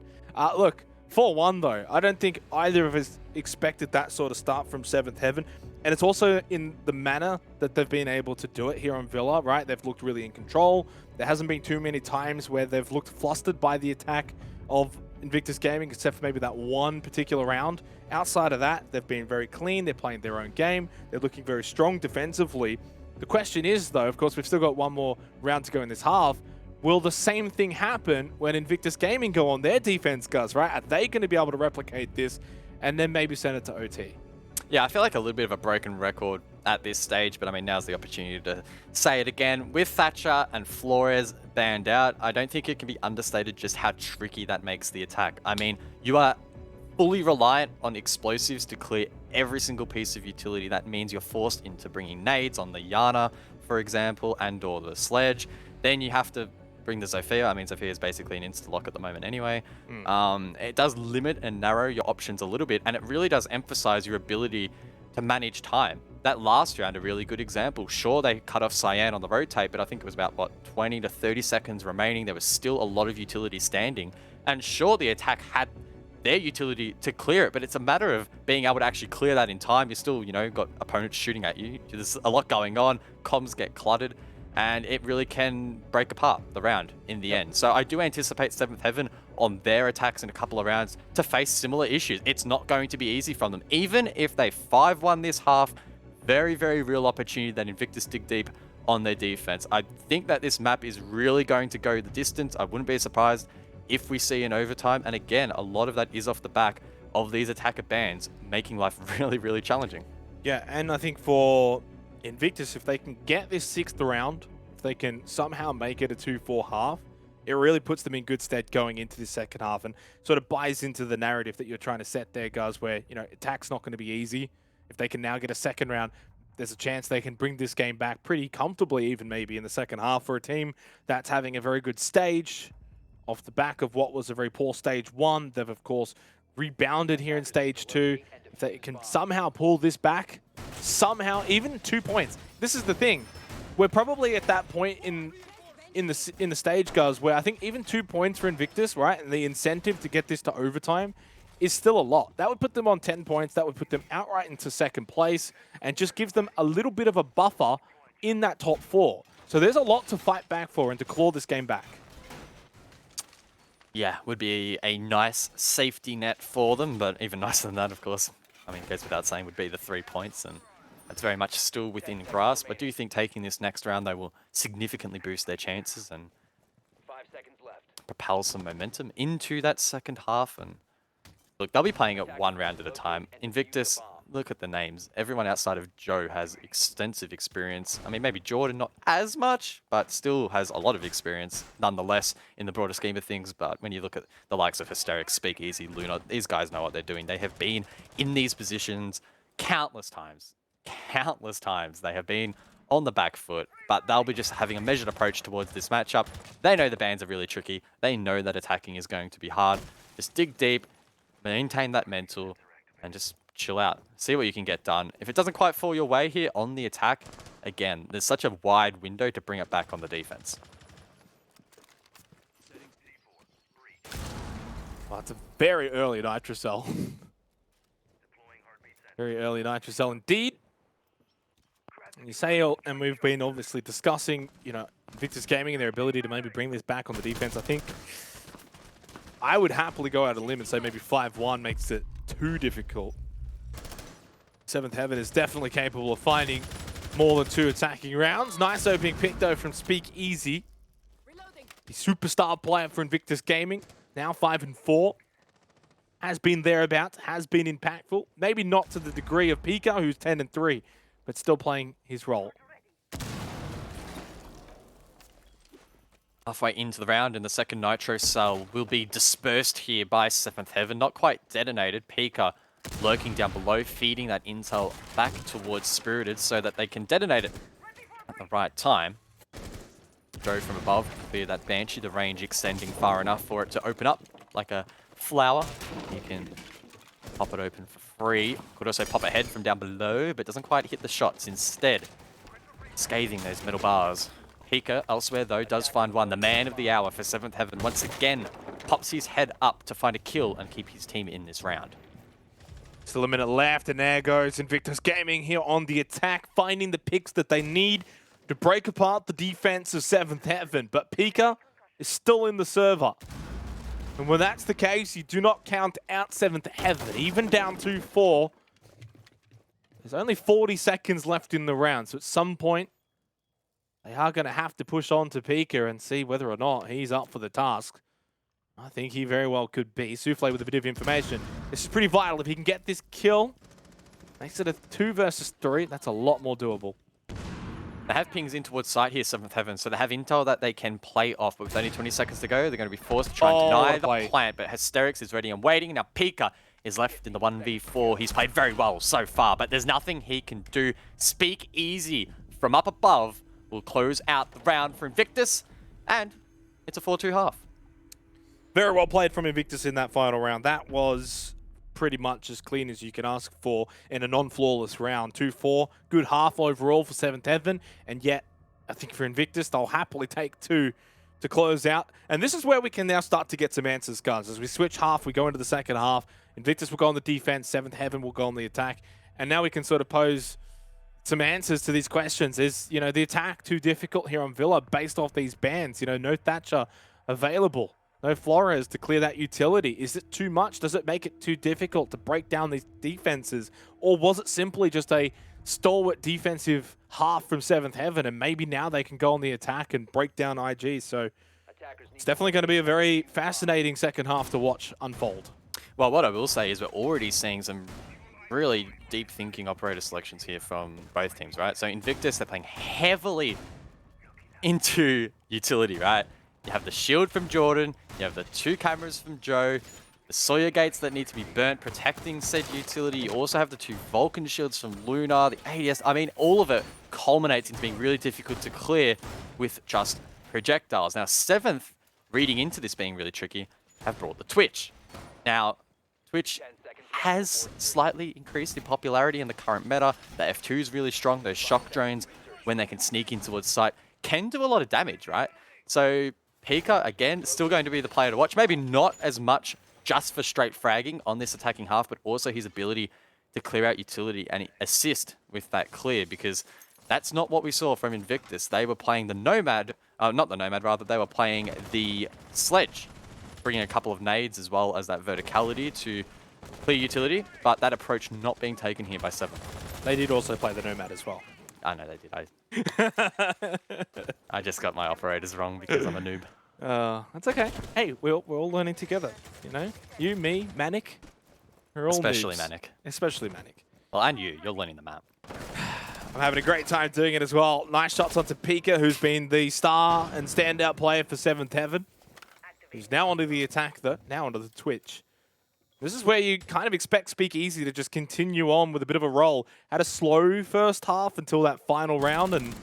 Look, 4-1 though. I don't think either of us expected that sort of start from 7th Heaven. And it's also in the manner that they've been able to do it here on Villa, right? They've looked really in control. There hasn't been too many times where they've looked flustered by the attack of Invictus Gaming, except for maybe that one particular round. Outside of that, they've been very clean. They're playing their own game. They're looking very strong defensively. The question is, though, of course, we've still got one more round to go in this half. Will the same thing happen when Invictus Gaming go on their defense, guys, right? Are they going to be able to replicate this and then maybe send it to OT? Yeah, I feel like a little bit of a broken record at this stage, but I mean, now's the opportunity to say it again. With Thatcher and Flores banned out, I don't think it can be understated just how tricky that makes the attack. I mean, you are fully reliant on explosives to clear every single piece of utility. That means you're forced into bringing nades on the Yana, for example, and or the Sledge. Then you have to bring the Zofia. I mean, Zofia is basically an insta-lock at the moment anyway. It does limit and narrow your options a little bit, and it really does emphasize your ability to manage time. That last round, a really good example. Sure, they cut off Cyan on the rotate, but I think it was about, what, 20 to 30 seconds remaining. There was still a lot of utility standing. And sure, the attack had their utility to clear it, but it's a matter of being able to actually clear that in time. You still, you know, got opponents shooting at you. There's a lot going on. Comms get cluttered, and it really can break apart the round in the end. So I do anticipate 7th Heaven on their attacks in a couple of rounds to face similar issues. It's not going to be easy from them. Even if they 5-1 this half, very, very real opportunity that Invictus dig deep on their defense. I think that this map is really going to go the distance. I wouldn't be surprised if we see an overtime. And again, a lot of that is off the back of these attacker bans, making life really, really challenging. Yeah, and I think for Invictus, if they can get this 6th round, if they can somehow make it a 2-4 half, it really puts them in good stead going into the second half and sort of buys into the narrative that you're trying to set there, guys, where, you know, attack's not going to be easy. If they can now get a second round, there's a chance they can bring this game back pretty comfortably, even maybe in the second half, for a team that's having a very good stage off the back of what was a very poor stage 1. They've, of course, rebounded here in stage 2. If they can somehow pull this back, somehow, even 2 points. This is the thing. We're probably at that point in the stage, guys, where I think even 2 points for Invictus, right, and the incentive to get this to overtime is still a lot. That would put them on 10 points. That would put them outright into second place and just gives them a little bit of a buffer in that top 4. So there's a lot to fight back for and to claw this game back. Yeah, would be a nice safety net for them, but even nicer than that, of course, I mean, goes without saying, would be the 3 points, and That's very much still within grasp. I do think taking this next round, they will significantly boost their chances and 5 seconds left. propel some momentum into that second half. And look, they'll be playing it one round at a time. Invictus, look at the names. Everyone outside of Joe has extensive experience. I mean, maybe Jordan not as much, but still has a lot of experience nonetheless in the broader scheme of things. But when you look at the likes of Hysterics, Speakeasy, Luna, these guys know what they're doing. They have been in these positions countless times. Countless times. They have been on the back foot, but they'll be just having a measured approach towards this matchup. They know the bans are really tricky. They know that attacking is going to be hard. Just dig deep, maintain that mental, and just chill out. See what you can get done. If it doesn't quite fall your way here on the attack, again, there's such a wide window to bring it back on the defense. Well, it's a very early Nitrocell. Very early Nitrocell indeed. And you say, and we've been obviously discussing, you know, Invictus Gaming and their ability to maybe bring this back on the defense. I think I would happily go out on a limb and say maybe 5-1 makes it too difficult. Seventh Heaven is definitely capable of finding more than 2 attacking rounds. Nice opening pick though from Speakeasy. The superstar player for Invictus Gaming, now 5-4. Has been thereabouts, has been impactful. Maybe not to the degree of Pika, who's 10-3, but still playing his role. Halfway into the round, and the second Nitro Cell will be dispersed here by Seventh Heaven. Not quite detonated. Pika lurking down below, feeding that intel back towards Spirited so that they can detonate it at the right time. Go from above, clear that Banshee, the range extending far enough for it to open up like a flower. You can pop it open for free. Could also pop ahead from down below, but doesn't quite hit the shots. Instead, scathing those metal bars. Pika, elsewhere though, does find one. The man of the hour for Seventh Heaven once again pops his head up to find a kill and keep his team in this round. Still a minute left, and there goes Invictus Gaming here on the attack, finding the picks that they need to break apart the defense of Seventh Heaven. But Pika is still in the server. And when that's the case, you do not count out Seventh Heaven. Even down 2-4, there's only 40 seconds left in the round. So at some point, they are going to have to push on to Pika and see whether or not he's up for the task. I think he very well could be. Souffle with a bit of information. This is pretty vital. If he can get this kill, makes it a 2 versus 3. That's a lot more doable. They have pings in towards site here, Seventh Heaven, so they have intel that they can play off, but with only 20 seconds to go, they're going to be forced to try and deny the plant, but Hysterics is ready and waiting. Now Pika is left in the 1v4. He's played very well so far, but there's nothing he can do. Speakeasy from up above will close out the round for Invictus, and it's a 4-2 half. Very well played from Invictus in that final round. That was pretty much as clean as you can ask for in a non-flawless round. 2-4, good half overall for Seventh Heaven, and yet I think for Invictus, they'll happily take 2 to close out. And this is where we can now start to get some answers, guys. As we switch half, we go into the second half. Invictus will go on the defense, Seventh Heaven will go on the attack, and now we can sort of pose some answers to these questions. Is, you know, the attack too difficult here on Villa based off these bans? You know, no Thatcher available. No Flores to clear that utility. Is it too much? Does it make it too difficult to break down these defenses? Or was it simply just a stalwart defensive half from Seventh Heaven, and maybe now they can go on the attack and break down IG? So it's definitely going to be a very fascinating second half to watch unfold. Well, what I will say is we're already seeing some really deep thinking operator selections here from both teams, right? So Invictus, they're playing heavily into utility, right? You have the shield from Jordan, you have the 2 cameras from Joe, the Sawyer gates that need to be burnt, protecting said utility. You also have the 2 Vulcan shields from Luna, the ADS. I mean, all of it culminates into being really difficult to clear with just projectiles. Now, Seventh, reading into this being really tricky, have brought the Twitch. Now, Twitch has slightly increased in popularity in the current meta. The F2 is really strong. Those shock drones, when they can sneak in towards site, can do a lot of damage, right? So Pika, again, still going to be the player to watch. Maybe not as much just for straight fragging on this attacking half, but also his ability to clear out utility and assist with that clear, because that's not what we saw from Invictus. They were playing the Nomad, not the Nomad, rather, they were playing the Sledge, bringing a couple of nades as well as that verticality to clear utility, but that approach not being taken here by Seven. They did also play the Nomad as well. I know they did. I just got my operators wrong because I'm a noob. That's okay. Hey, we're all learning together, you know? You, me, Manic. We're all Especially noobs. Manic. Especially Manic. Well, and you're learning the map. I'm having a great time doing it as well. Nice shots onto Pika, who's been the star and standout player for 7th Heaven. He's now onto the attack, though. Now onto the Twitch. This is where you kind of expect Speakeasy to just continue on with a bit of a roll. Had a slow first half until that final round, and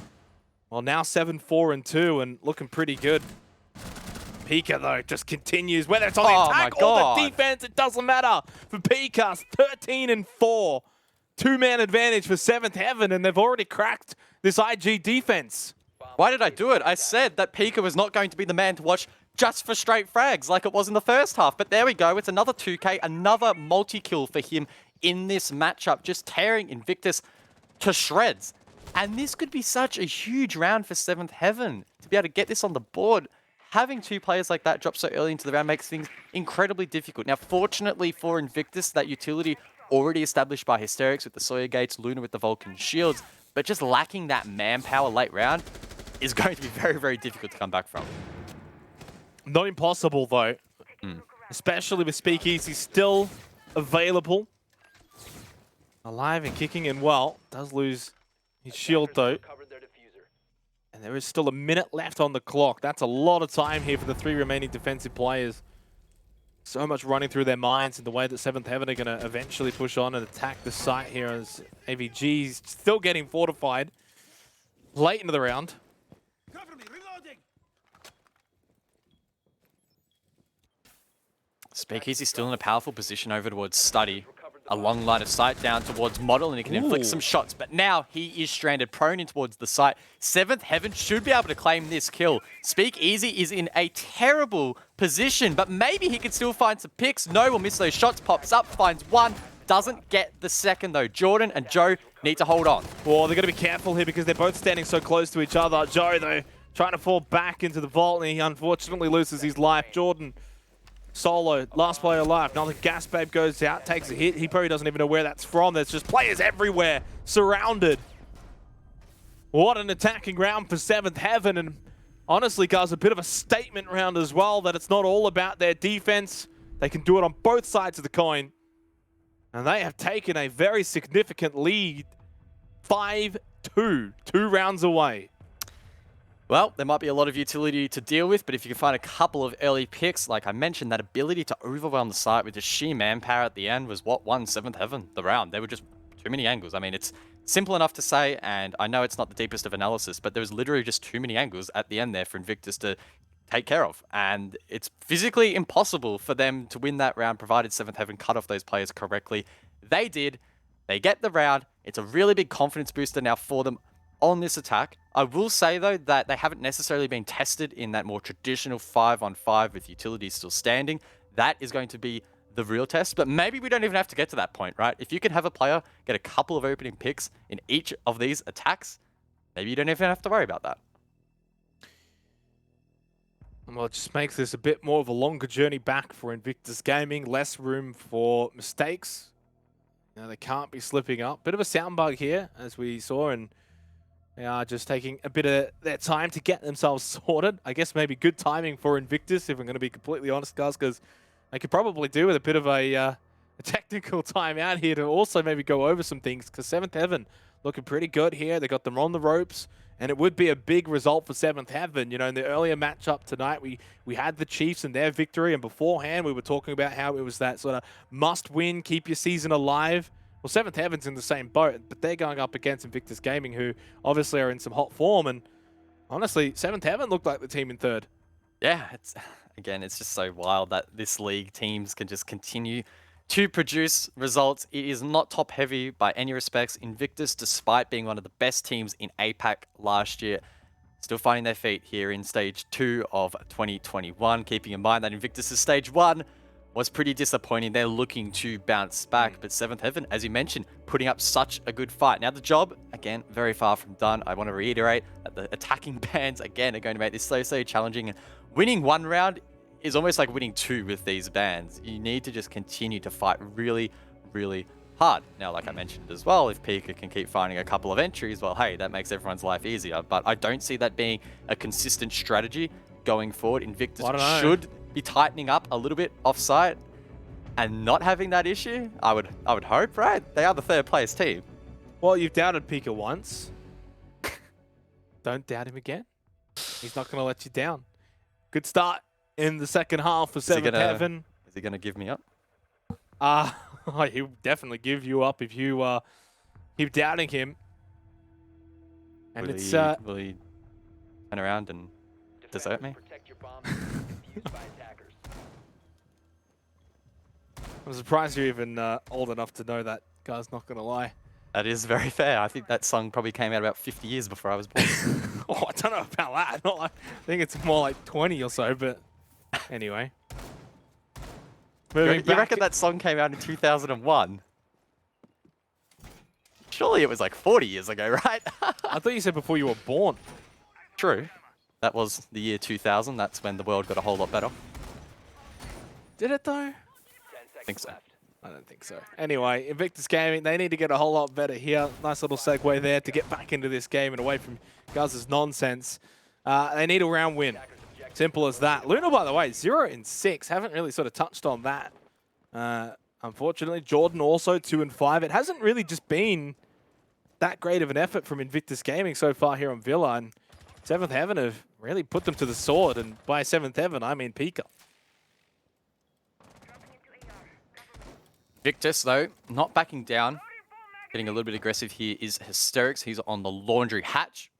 well, now 7-4-2 and looking pretty good. Pika, though, just continues. Whether it's on the attack or the defense, it doesn't matter. For Pika, 13-4. Two-man advantage for 7th Heaven, and they've already cracked this IG defense. Why did I do it? I said that Pika was not going to be the man to watch just for straight frags like it was in the first half. But there we go. It's another 2K, another multi-kill for him in this matchup, just tearing Invictus to shreds. And this could be such a huge round for 7th Heaven to be able to get this on the board. Having two players like that drop so early into the round makes things incredibly difficult. Now, fortunately for Invictus, that utility already established by Hysterics with the Sawyer Gates, Luna with the Vulcan Shields, but just lacking that manpower late round is going to be very, very difficult to come back from. Not impossible, though. Especially with Speakeasy still available. Alive and kicking in well. Does lose his shield, though. And there is still a minute left on the clock. That's a lot of time here for the 3 remaining defensive players. So much running through their minds in the way that 7th Heaven are going to eventually push on and attack the site here as AVG's still getting fortified late into the round. Speakeasy still in a powerful position over towards Study. A long line of sight down towards Model, and he can inflict some shots. But now he is stranded, prone in towards the site. 7th Heaven should be able to claim this kill. Speakeasy is in a terrible position, but maybe he can still find some picks. No, will miss those shots. Pops up, finds one. Doesn't get the second, though. Jordan and Joe need to hold on. Well, they're going to be careful here because they're both standing so close to each other. Joe, though, trying to fall back into the vault, and he unfortunately loses his life. Jordan, solo, last player alive. Now the Gas Babe goes out, takes a hit. He probably doesn't even know where that's from. There's just players everywhere, surrounded. What an attacking round for 7th Heaven, and honestly, guys, a bit of a statement round as well, that it's not all about their defense. They can do it on both sides of the coin. And they have taken a very significant lead, 5-2, 2 rounds away. Well, there might be a lot of utility to deal with, but if you can find a couple of early picks, like I mentioned, that ability to overwhelm the site with just sheer manpower at the end was what won 7th Heaven the round. There were just too many angles. I mean, it's simple enough to say, and I know it's not the deepest of analysis, but there was literally just too many angles at the end there for Invictus to take care of. And it's physically impossible for them to win that round, provided 7th Heaven cut off those players correctly. They did. They get the round. It's a really big confidence booster now for them on this attack. I will say, though, that they haven't necessarily been tested in that more traditional 5-on-5 with utilities still standing. That is going to be the real test, but maybe we don't even have to get to that point, right? If you can have a player get a couple of opening picks in each of these attacks, maybe you don't even have to worry about that. Well, it just makes this a bit more of a longer journey back for Invictus Gaming, less room for mistakes. Now they can't be slipping up. Bit of a sound bug here, as we saw, and they are just taking a bit of their time to get themselves sorted. I guess maybe good timing for Invictus, if I'm going to be completely honest, guys, because they could probably do with a bit of a technical timeout here to also maybe go over some things, because 7th Heaven looking pretty good here. They got them on the ropes, and it would be a big result for 7th Heaven. You know, in the earlier matchup tonight, we had the Chiefs and their victory, and beforehand we were talking about how it was that sort of must-win, keep your season alive. Well, 7th Heaven's in the same boat, but they're going up against Invictus Gaming, who obviously are in some hot form, and honestly, 7th Heaven looked like the team in third. Yeah, it's just so wild that this league teams can just continue to produce results. It is not top heavy by any respects. Invictus, despite being one of the best teams in APAC last year, still finding their feet here in stage 2 of 2021. Keeping in mind that Invictus' stage 1 was pretty disappointing. They're looking to bounce back, but 7th Heaven, as you mentioned, putting up such a good fight. Now the job, again, very far from done. I want to reiterate that the attacking bans, again, are going to make this so challenging. And winning one round is almost like winning 2 with these bans. You need to just continue to fight really, really hard. Now, like I mentioned as well, if Pika can keep finding a couple of entries, well, hey, that makes everyone's life easier. But I don't see that being a consistent strategy going forward. Invictus should be tightening up a little bit off-site and not having that issue. I would hope, right? They are the third place team. Well, you've doubted Pika once. Don't doubt him again. He's not going to let you down. Good start in the second half for 7th Heaven. Is he going to give me up? He'll definitely give you up if you keep doubting him. And Will he turn around and desert me? Protect your bombs from being used by attackers. I'm surprised you're even old enough to know that, guys, not going to lie. That is very fair. I think that song probably came out about 50 years before I was born. Oh, I don't know about that. Not like, I think it's more like 20 or so, but anyway. You reckon that song came out in 2001? Surely it was like 40 years ago, right? I thought you said before you were born. True. That was the year 2000. That's when the world got a whole lot better. Did it though? 10 seconds Think so. left. I don't think so. Anyway, Invictus Gaming, they need to get a whole lot better here. Nice little segue there to get back into this game and away from Guz's nonsense. They need a round win. Simple as that. Luna, by the way, 0-6. Haven't really sort of touched on that. Unfortunately, Jordan also 2-5. It hasn't really just been that great of an effort from Invictus Gaming so far here on Villa. And 7th Heaven have really put them to the sword. And by 7th Heaven, I mean Pika. Invictus, though, not backing down. Getting a little bit aggressive here is Hysterics. He's on the laundry hatch.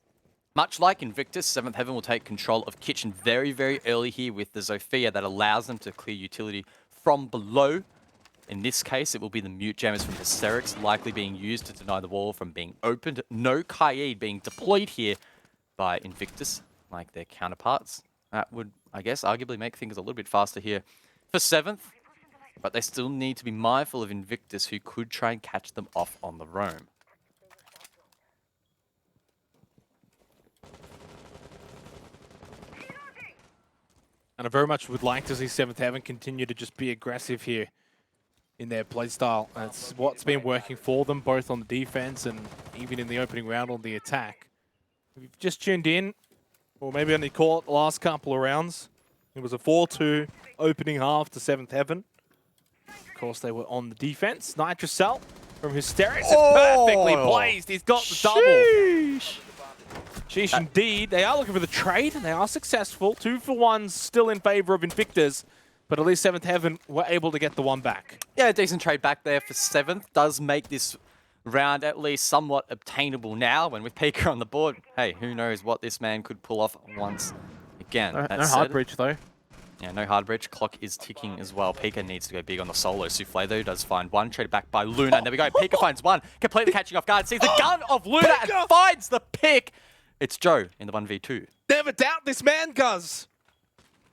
Much like Invictus, 7th Heaven will take control of Kitchen very, very early here with the Zofia that allows them to clear utility from below. In this case, it will be the mute jammers from Hysterics likely being used to deny the wall from being opened. No Kaid being deployed here by Invictus like their counterparts. That would, I guess, arguably make things a little bit faster here for 7th. But they still need to be mindful of Invictus, who could try and catch them off on the roam. And I very much would like to see 7th Heaven continue to just be aggressive here in their playstyle. That's what's been working for them, both on the defense and even in the opening round on the attack. If you've just tuned in, or maybe only caught the last couple of rounds, it was a 4-2 opening half to 7th Heaven. Of course, they were on the defense. Nitrocell from Hysterics is perfectly placed. He's got the double. Sheesh, indeed. They are looking for the trade, and they are successful. 2-for-1s still in favor of Invictus, but at least 7th Heaven were able to get the one back. Yeah, a decent trade back there for 7th. Does make this round at least somewhat obtainable now. When with Pika on the board, hey, who knows what this man could pull off once again. No hard bridge, though. Yeah, no hard bridge. Clock is ticking as well. Pika needs to go big on the solo. Souffle, though, does find one. Traded back by Luna. And there we go. Pika finds one. Completely catching off guard. Sees the gun of Luna and finds the pick. It's Joe in the 1v2. Never doubt this man, Guz.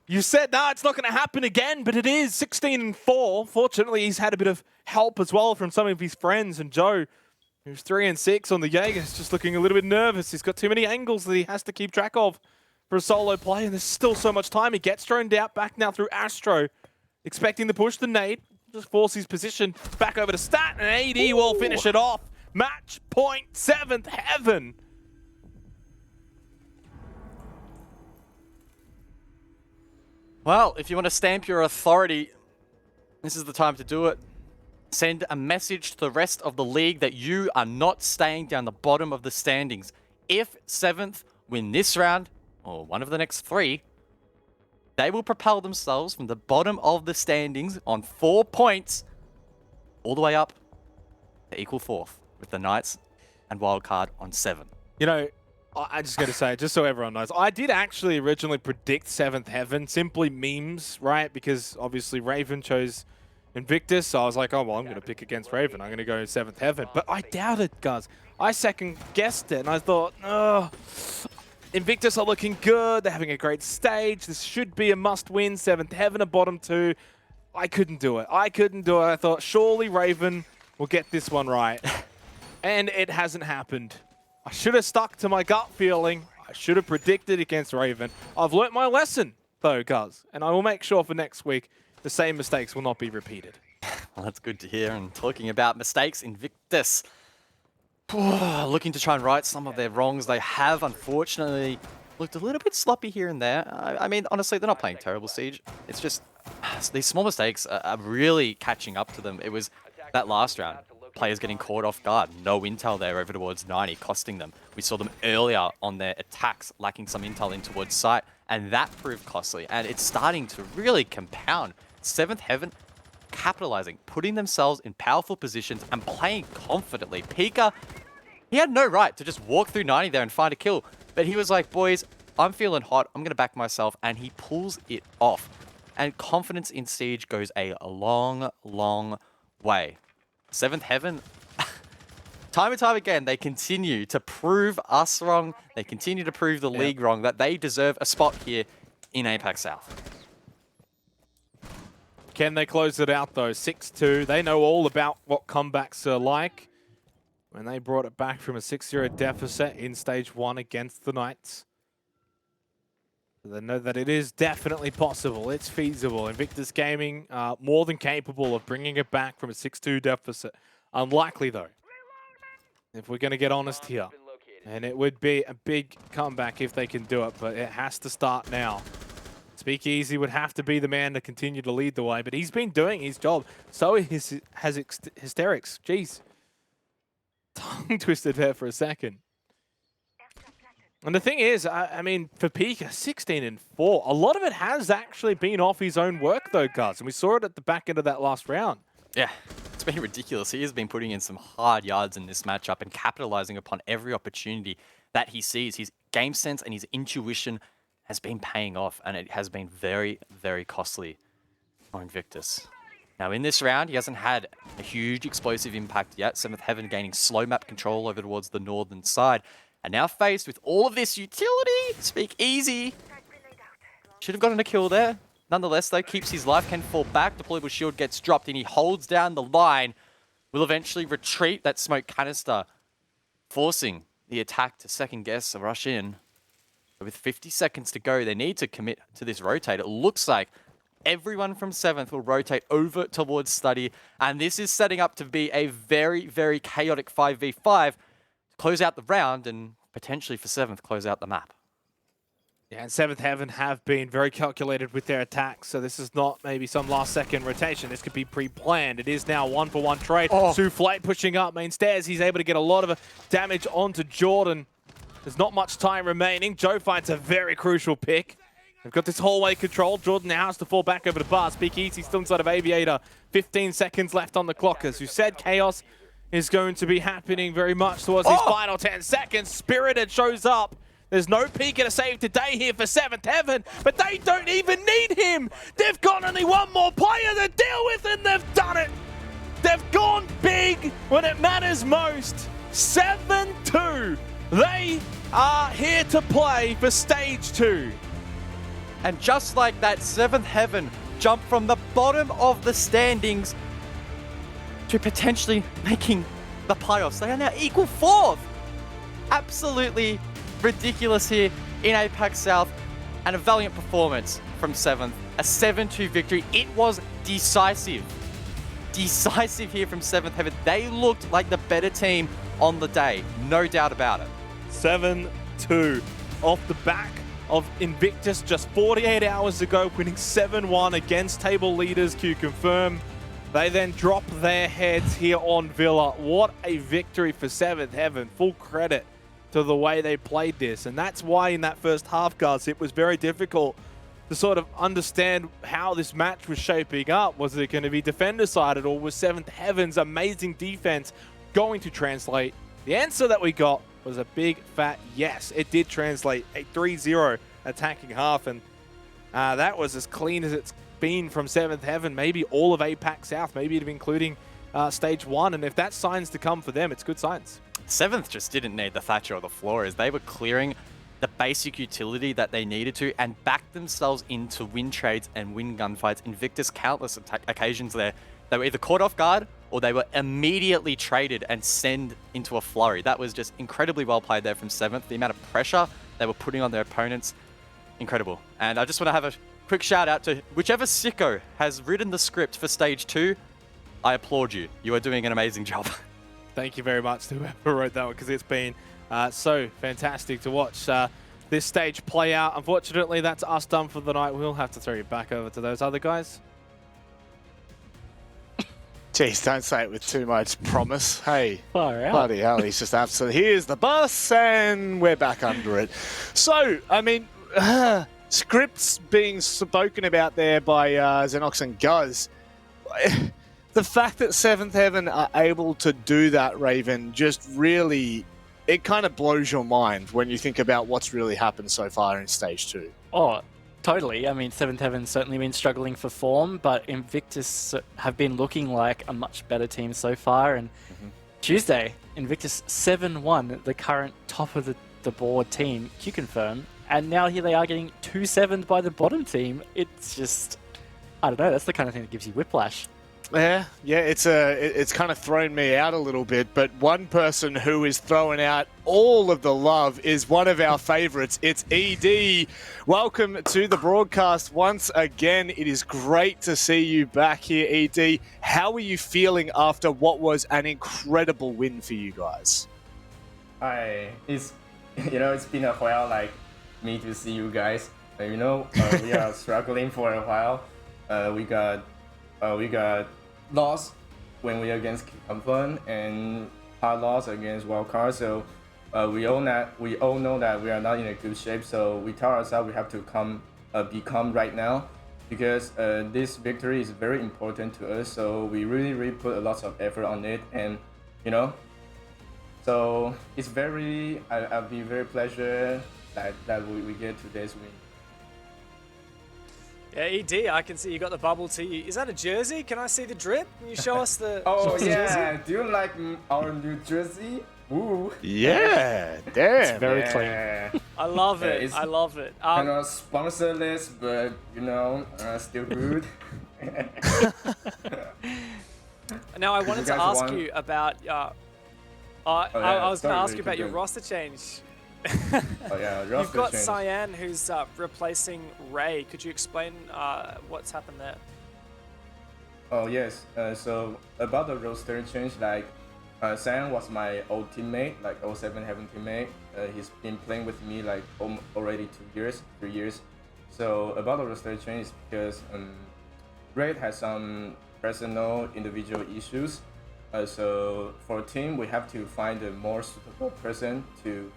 You said, nah, it's not going to happen again, but it is. 16-4. Fortunately, he's had a bit of help as well from some of his friends. And Joe, who's 3-6 on the Jaeger, is just looking a little bit nervous. He's got too many angles that he has to keep track of for a solo play, and there's still so much time. He gets droned out back now through Astro, expecting to push the nade, just force his position back over to Stat, and AD will finish it off. Match point, 7th Heaven. Well, if you want to stamp your authority, this is the time to do it. Send a message to the rest of the league that you are not staying down the bottom of the standings. If 7th win this round, or one of the next 3, they will propel themselves from the bottom of the standings on 4 points all the way up to equal 4th with the Knights and Wildcard on 7. You know, I just got to say, just so everyone knows, I did actually originally predict 7th Heaven, simply memes, right? Because obviously Raven chose Invictus, so I was like, oh, well, I'm going to pick against Raven. I'm going to go 7th Heaven. But I doubted, guys. I second-guessed it, and I thought, oh, Invictus are looking good. They're having a great stage. This should be a must-win. 7th Heaven, a bottom 2. I couldn't do it. I couldn't do it. I thought, surely Raven will get this one right. And it hasn't happened. I should have stuck to my gut feeling. I should have predicted against Raven. I've learnt my lesson, though, guys. And I will make sure for next week the same mistakes will not be repeated. Well, that's good to hear. And talking about mistakes, Invictus looking to try and right some of their wrongs. They have, unfortunately, looked a little bit sloppy here and there. I mean, honestly, they're not playing terrible Siege. It's just these small mistakes are really catching up to them. It was that last round. Players getting caught off guard. No intel there over towards 90, costing them. We saw them earlier on their attacks, lacking some intel in towards site, and that proved costly. And it's starting to really compound. 7th Heaven capitalizing, putting themselves in powerful positions and playing confidently. Pika, he had no right to just walk through 90 there and find a kill. But he was like, boys, I'm feeling hot. I'm going to back myself. And he pulls it off. And confidence in Siege goes a long, long way. 7th Heaven, time and time again, they continue to prove us wrong. They continue to prove the league wrong, that they deserve a spot here in APAC South. Can they close it out, though? 6-2. They know all about what comebacks are like. When they brought it back from a 6-0 deficit in Stage 1 against the Knights. They know that it is definitely possible. It's feasible. Invictus Gaming more than capable of bringing it back from a 6-2 deficit. Unlikely, though, if we're going to get honest here. And it would be a big comeback if they can do it, but it has to start now. Speakeasy would have to be the man to continue to lead the way, but he's been doing his job. So has Hysterics. Jeez. Tongue twisted there for a second. And the thing is, I mean, for Pika, 16-4. A lot of it has actually been off his own work, though, guys. And we saw it at the back end of that last round. Yeah, it's been ridiculous. He has been putting in some hard yards in this matchup and capitalizing upon every opportunity that he sees. His game sense and his intuition has been paying off, and it has been very, very costly for Invictus. Now, in this round, he hasn't had a huge explosive impact yet. 7th Heaven gaining slow map control over towards the northern side. And now faced with all of this utility, Speakeasy should have gotten a kill there. Nonetheless, though, keeps his life, can fall back. Deployable shield gets dropped, and he holds down the line. Will eventually retreat that smoke canister, forcing the attack to second guess a rush in. But with 50 seconds to go, they need to commit to this rotate. It looks like everyone from 7th will rotate over towards Study, and this is setting up to be a very, very chaotic 5v5 to close out the round and potentially for 7th close out the map. Yeah, and 7th Heaven have been very calculated with their attacks, so this is not maybe some last-second rotation. This could be pre-planned. It is now 1-for-1 trade. Souffle pushing up main stairs. He's able to get a lot of damage onto Jordan. There's not much time remaining. Joe finds a very crucial pick. They've got this hallway control. Jordan now has to fall back over the bar. Speakeasy still inside of Aviator. 15 seconds left on the clock. As you said, chaos is going to be happening very much towards his final 10 seconds. Spirited shows up. There's no Pika to save today here for 7th Heaven, but they don't even need him. They've got only one more player to deal with, and they've done it. They've gone big when it matters most. 7-2. They are here to play for Stage 2. And just like that, 7th Heaven jumped from the bottom of the standings to potentially making the playoffs. They are now equal 4th. Absolutely ridiculous here in APAC South, and a valiant performance from 7th. A 7-2 victory. It was decisive. Decisive here from 7th Heaven. They looked like the better team on the day. No doubt about it. 7-2 off the back of Invictus just 48 hours ago, winning 7-1 against table leaders Q Confirm. They then drop their heads here on Villa. What a victory for 7th Heaven. Full credit to the way they played this. And that's why in that first half, guys, it was very difficult to sort of understand how this match was shaping up. Was it going to be defender-sided, or was 7th Heaven's amazing defense going to translate? The answer that we got was a big fat yes. It did translate. A 3-0 attacking half, and that was as clean as it's been from 7th Heaven. Maybe all of APAC South, maybe even including Stage 1. And if that's signs to come for them, it's good signs. 7th just didn't need the Thatcher or the Flores. They were clearing the basic utility that they needed to and backed themselves into win trades and win gunfights. Invictus, countless occasions there. They were either caught off guard or they were immediately traded and sent into a flurry. That was just incredibly well played there from 7th. The amount of pressure they were putting on their opponents, incredible. And I just want to have a quick shout out to whichever sicko has written the script for Stage 2. I applaud you. You are doing an amazing job. Thank you very much to whoever wrote that one, because it's been so fantastic to watch this stage play out. Unfortunately, that's us done for the night. We'll have to throw you back over to those other guys. Jeez, don't say it with too much promise. Hey, Far out. bloody hell, he's just absolutely... Here's the bus, and we're back under it. So, I mean, scripts being spoken about there by Xenox and Guz. The fact that 7th Heaven are able to do that, Raven, just really... It kind of blows your mind when you think about what's really happened so far in Stage 2. Oh, totally. I mean, 7th Heaven's certainly been struggling for form, but Invictus have been looking like a much better team so far. And Tuesday, Invictus 7-1, the current top of the board team, Q-Confirm. And now here they are getting 2-7'd by the bottom team. It's just, I don't know, that's the kind of thing that gives you whiplash. Yeah, it's kind of thrown me out a little bit, but one person who is throwing out all of the love is one of our favorites. It's ED. Welcome to the broadcast once again. It is great to see you back here, ED. How are you feeling after what was an incredible win for you guys? Hi, it's been a while, like me to see you guys. We are struggling for a while. We got lost when we against Confirm and hard loss against Wildcard. So we all know that we are not in a good shape. So we tell ourselves we have to be calm right now, because this victory is very important to us. So we really put a lot of effort on it, and so it's I'll be very pleasure that we get today's win. Yeah, ED, I can see you got the bubble tee. Is that a jersey? Can I see the drip? Can you show us the Oh show us the jersey? yeah, do you like our new jersey? Ooh. Yeah, damn. It's very clean. Yeah. I love Yeah, it. it's I love it. Kind of sponsorless, but still good. Now I wanted to guys ask want- you about. I was going to ask you about your roster change. Oh yeah, You've got change. Cyan who's replacing Ray. Could you explain what's happened there? Oh yes. So about the roster change, like Cyan was my old teammate, like 07 Heaven teammate. He's been playing with me like already 3 years. So about the roster change is because Ray has some personal individual issues. So for a team, we have to find a more suitable person to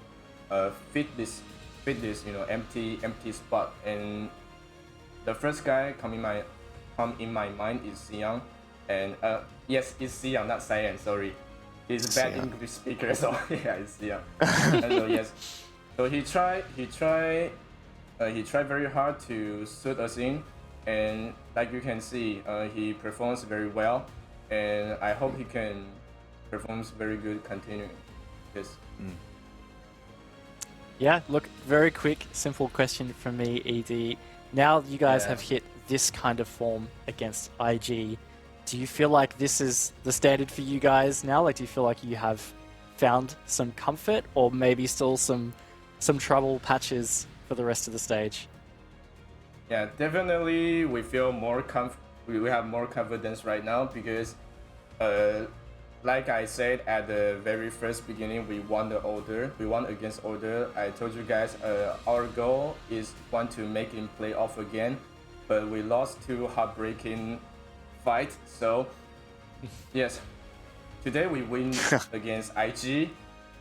fit this empty spot. And the first guy come in my mind is Xiang, and yes, it's Xiang, not Cyan. Sorry, he's a bad English speaker, so yeah, it's Xiang. And so yes, so he tried very hard to suit us in, and like you can see, he performs very well, and I hope he can performs very good continuing. Yes. Yeah, look, very quick, simple question from me, ED. Now you guys Yeah. have hit this kind of form against IG. Do you feel like this is the standard for you guys now? Like, do you feel like you have found some comfort, or maybe still some trouble patches for the rest of the stage? Yeah, definitely we feel more we have more confidence right now, because like I said at the very first beginning, we won the order. We won against order. I told you guys our goal is want to make him play off again, but we lost 2 heartbreaking fights. So yes, today we win against IG.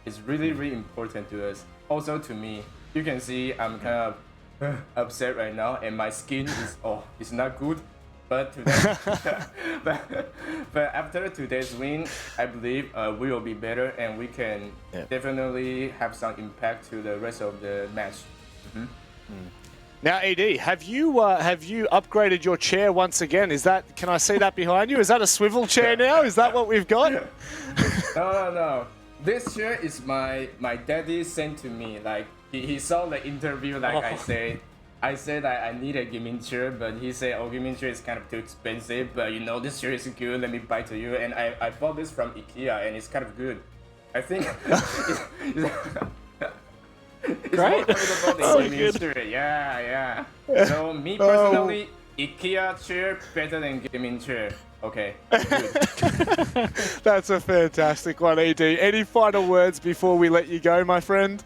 It's really important to us. Also to me, you can see I'm kind of upset right now, and my skin is it's not good. But today, but after today's win, I believe we will be better, and we can definitely have some impact to the rest of the match. Now, ED, have you upgraded your chair once again? Is that? Can I see that behind you? Is that a swivel chair now? Is that what we've got? No. This chair is my daddy sent to me. Like he saw the interview. Like I said I need a gaming chair, but he said, "Oh, gaming chair is kind of too expensive, but this chair is good. Let me buy to you." And I bought this from IKEA, and it's kind of good. I think it's Great. more comfortable than gaming chair. Yeah. So me personally, IKEA chair better than gaming chair. Okay. Good. That's a fantastic one, ED. Any final words before we let you go, my friend?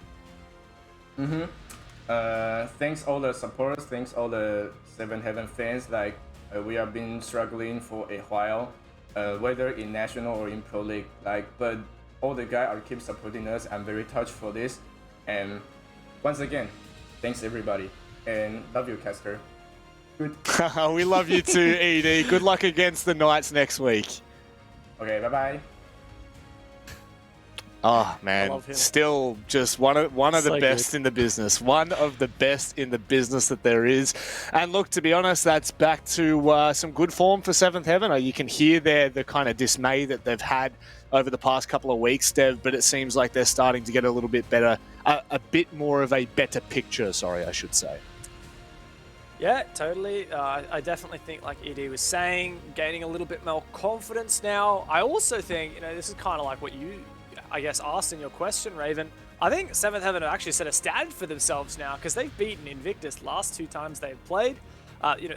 Thanks all the supporters, thanks all the Seventh Heaven fans. Like we have been struggling for a while, whether in national or in pro league. Like, but all the guys are keep supporting us. I'm very touched for this, and once again, thanks everybody, and love you, Caster. Good. We love you too, ED. Good luck against the Knights next week. Okay, bye bye. Oh man, love him. still just one of the So best good. in the business. One of the best in the business that there is. And look, to be honest, that's back to some good form for Seventh Heaven. You can hear there the kind of dismay that they've had over the past couple of weeks, Dev. But it seems like they're starting to get a little bit better, a bit more of a better picture. Sorry, I should say. Yeah, totally. I definitely think, like ED was saying, gaining a little bit more confidence now. I also think, this is kind of like what you, I guess, asked in your question, Raven. I think Seventh Heaven have actually set a standard for themselves now because they've beaten Invictus last 2 times they've played.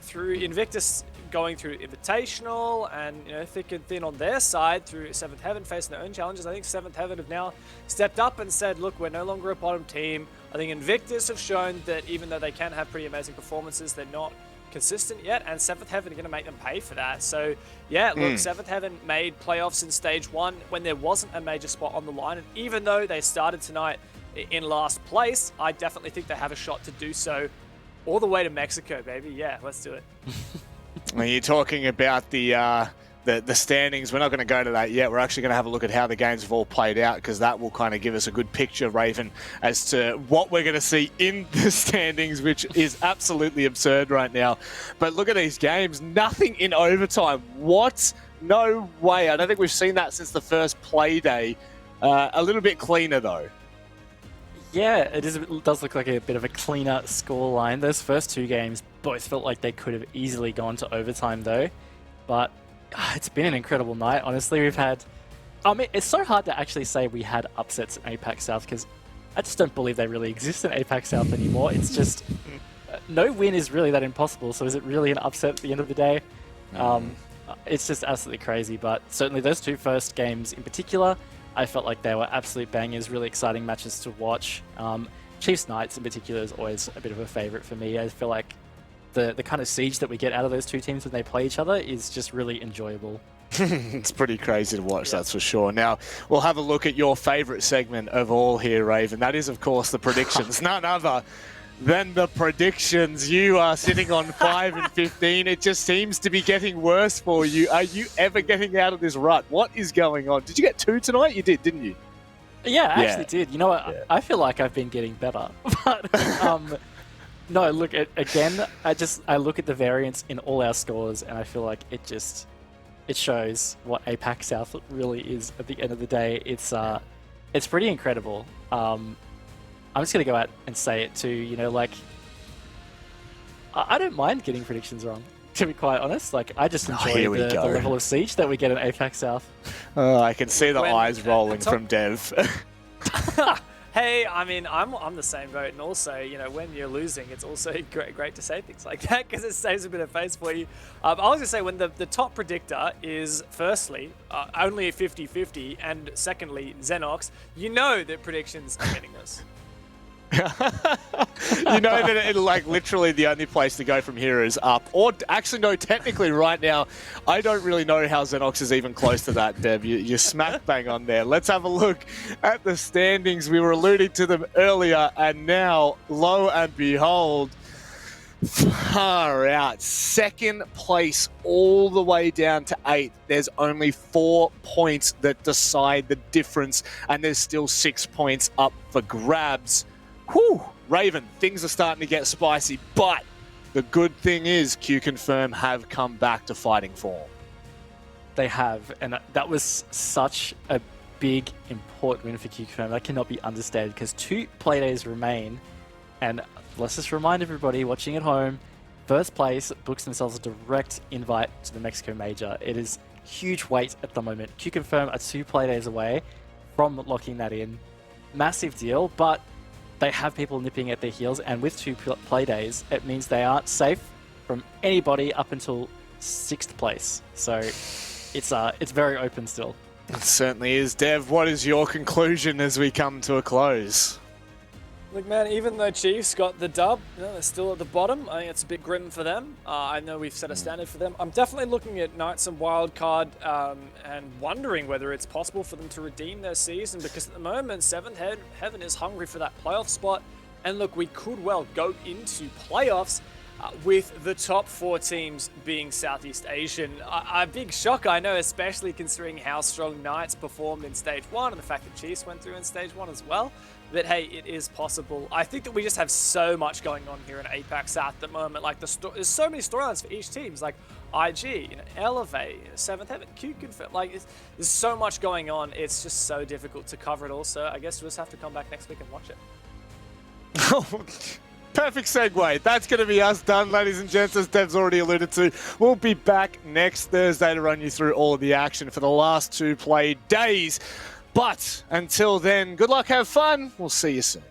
Through Invictus going through Invitational and, thick and thin on their side through Seventh Heaven facing their own challenges. I think Seventh Heaven have now stepped up and said, look, we're no longer a bottom team. I think Invictus have shown that even though they can have pretty amazing performances, they're not consistent yet, and Seventh Heaven are going to make them pay for that. So, yeah, look, Seventh Heaven made playoffs in Stage 1 when there wasn't a major spot on the line, and even though they started tonight in last place, I definitely think they have a shot to do so all the way to Mexico, baby. Yeah, let's do it. When you're talking about the standings, we're not going to go to that yet. We're actually going to have a look at how the games have all played out because that will kind of give us a good picture, Raven, as to what we're going to see in the standings, which is absolutely absurd right now. But look at these games. Nothing in overtime. What? No way. I don't think we've seen that since the first Playday. A little bit cleaner, though. Yeah, it does look like a bit of a cleaner scoreline. Those first 2 games both felt like they could have easily gone to overtime, though. But it's been an incredible night, honestly. We've had... I mean, it's so hard to actually say we had upsets in APAC South because I just don't believe they really exist in APAC South anymore. It's just... no win is really that impossible, so is it really an upset at the end of the day? It's just absolutely crazy, but certainly those 2 first games in particular, I felt like they were absolute bangers, really exciting matches to watch. Chiefs Knights in particular is always a bit of a favourite for me. I feel like the kind of siege that we get out of those 2 teams when they play each other is just really enjoyable. It's pretty crazy to watch, that's for sure. Now, we'll have a look at your favourite segment of all here, Raven. That is, of course, the predictions. None other than the predictions. You are sitting on 5 and 15. It just seems to be getting worse for you. Are you ever getting out of this rut? What is going on? Did you get 2 tonight? You did, didn't you? Yeah, I actually did. You know what? Yeah. I feel like I've been getting better. But no, look, again, I look at the variance in all our scores and I feel like it shows what APAC South really is at the end of the day. It's pretty incredible. I'm just going to go out and say it too, I don't mind getting predictions wrong, to be quite honest. Like, I just enjoy the level of siege that we get in APAC South. I can see the eyes rolling from Dev. Hey, I mean, I'm the same boat, and also, when you're losing, it's also great to say things like that because it saves a bit of face for you. I was going to say, when the top predictor is, firstly, only a 50-50, and secondly, Xenox, you know that predictions are getting us. You know that literally the only place to go from here is up. Or actually, no, technically right now, I don't really know how Xenox is even close to that, Dev. You're smack bang on there. Let's have a look at the standings. We were alluding to them earlier, and now, lo and behold, far out. 2nd place all the way down to 8th. There's only 4 points that decide the difference, and there's still 6 points up for grabs. Whew, Raven, things are starting to get spicy, but the good thing is Q-Confirm have come back to fighting form. They have, and that was such a big, important win for Q-Confirm. That cannot be understated because 2 Playdays remain, and let's just remind everybody watching at home, first place books themselves a direct invite to the Mexico Major. It is huge weight at the moment. Q-Confirm are 2 Playdays away from locking that in. Massive deal, but they have people nipping at their heels, and with 2 Playdays, it means they aren't safe from anybody up until 6th place. So it's very open still. It certainly is. Dev, what is your conclusion as we come to a close? Look, man, even though Chiefs got the dub, they're still at the bottom. I think it's a bit grim for them. I know we've set a standard for them. I'm definitely looking at Knights and Wildcard and wondering whether it's possible for them to redeem their season, because at the moment, 7th Heaven is hungry for that playoff spot. And look, we could well go into playoffs with the top 4 teams being Southeast Asian. A big shock, I know, especially considering how strong Knights performed in Stage 1 and the fact that Chiefs went through in Stage 1 as well. But hey, it is possible. I think that we just have so much going on here in APAC South at the moment. Like, there's so many storylines for each team. Like IG, Elevate, 7th Heaven, Q-Confirm. Like, there's so much going on. It's just so difficult to cover it all. So I guess we'll just have to come back next week and watch it. Perfect segue. That's going to be us done, ladies and gents, as Dev's already alluded to. We'll be back next Thursday to run you through all of the action for the last 2 play days. But until then, good luck, have fun. We'll see you soon.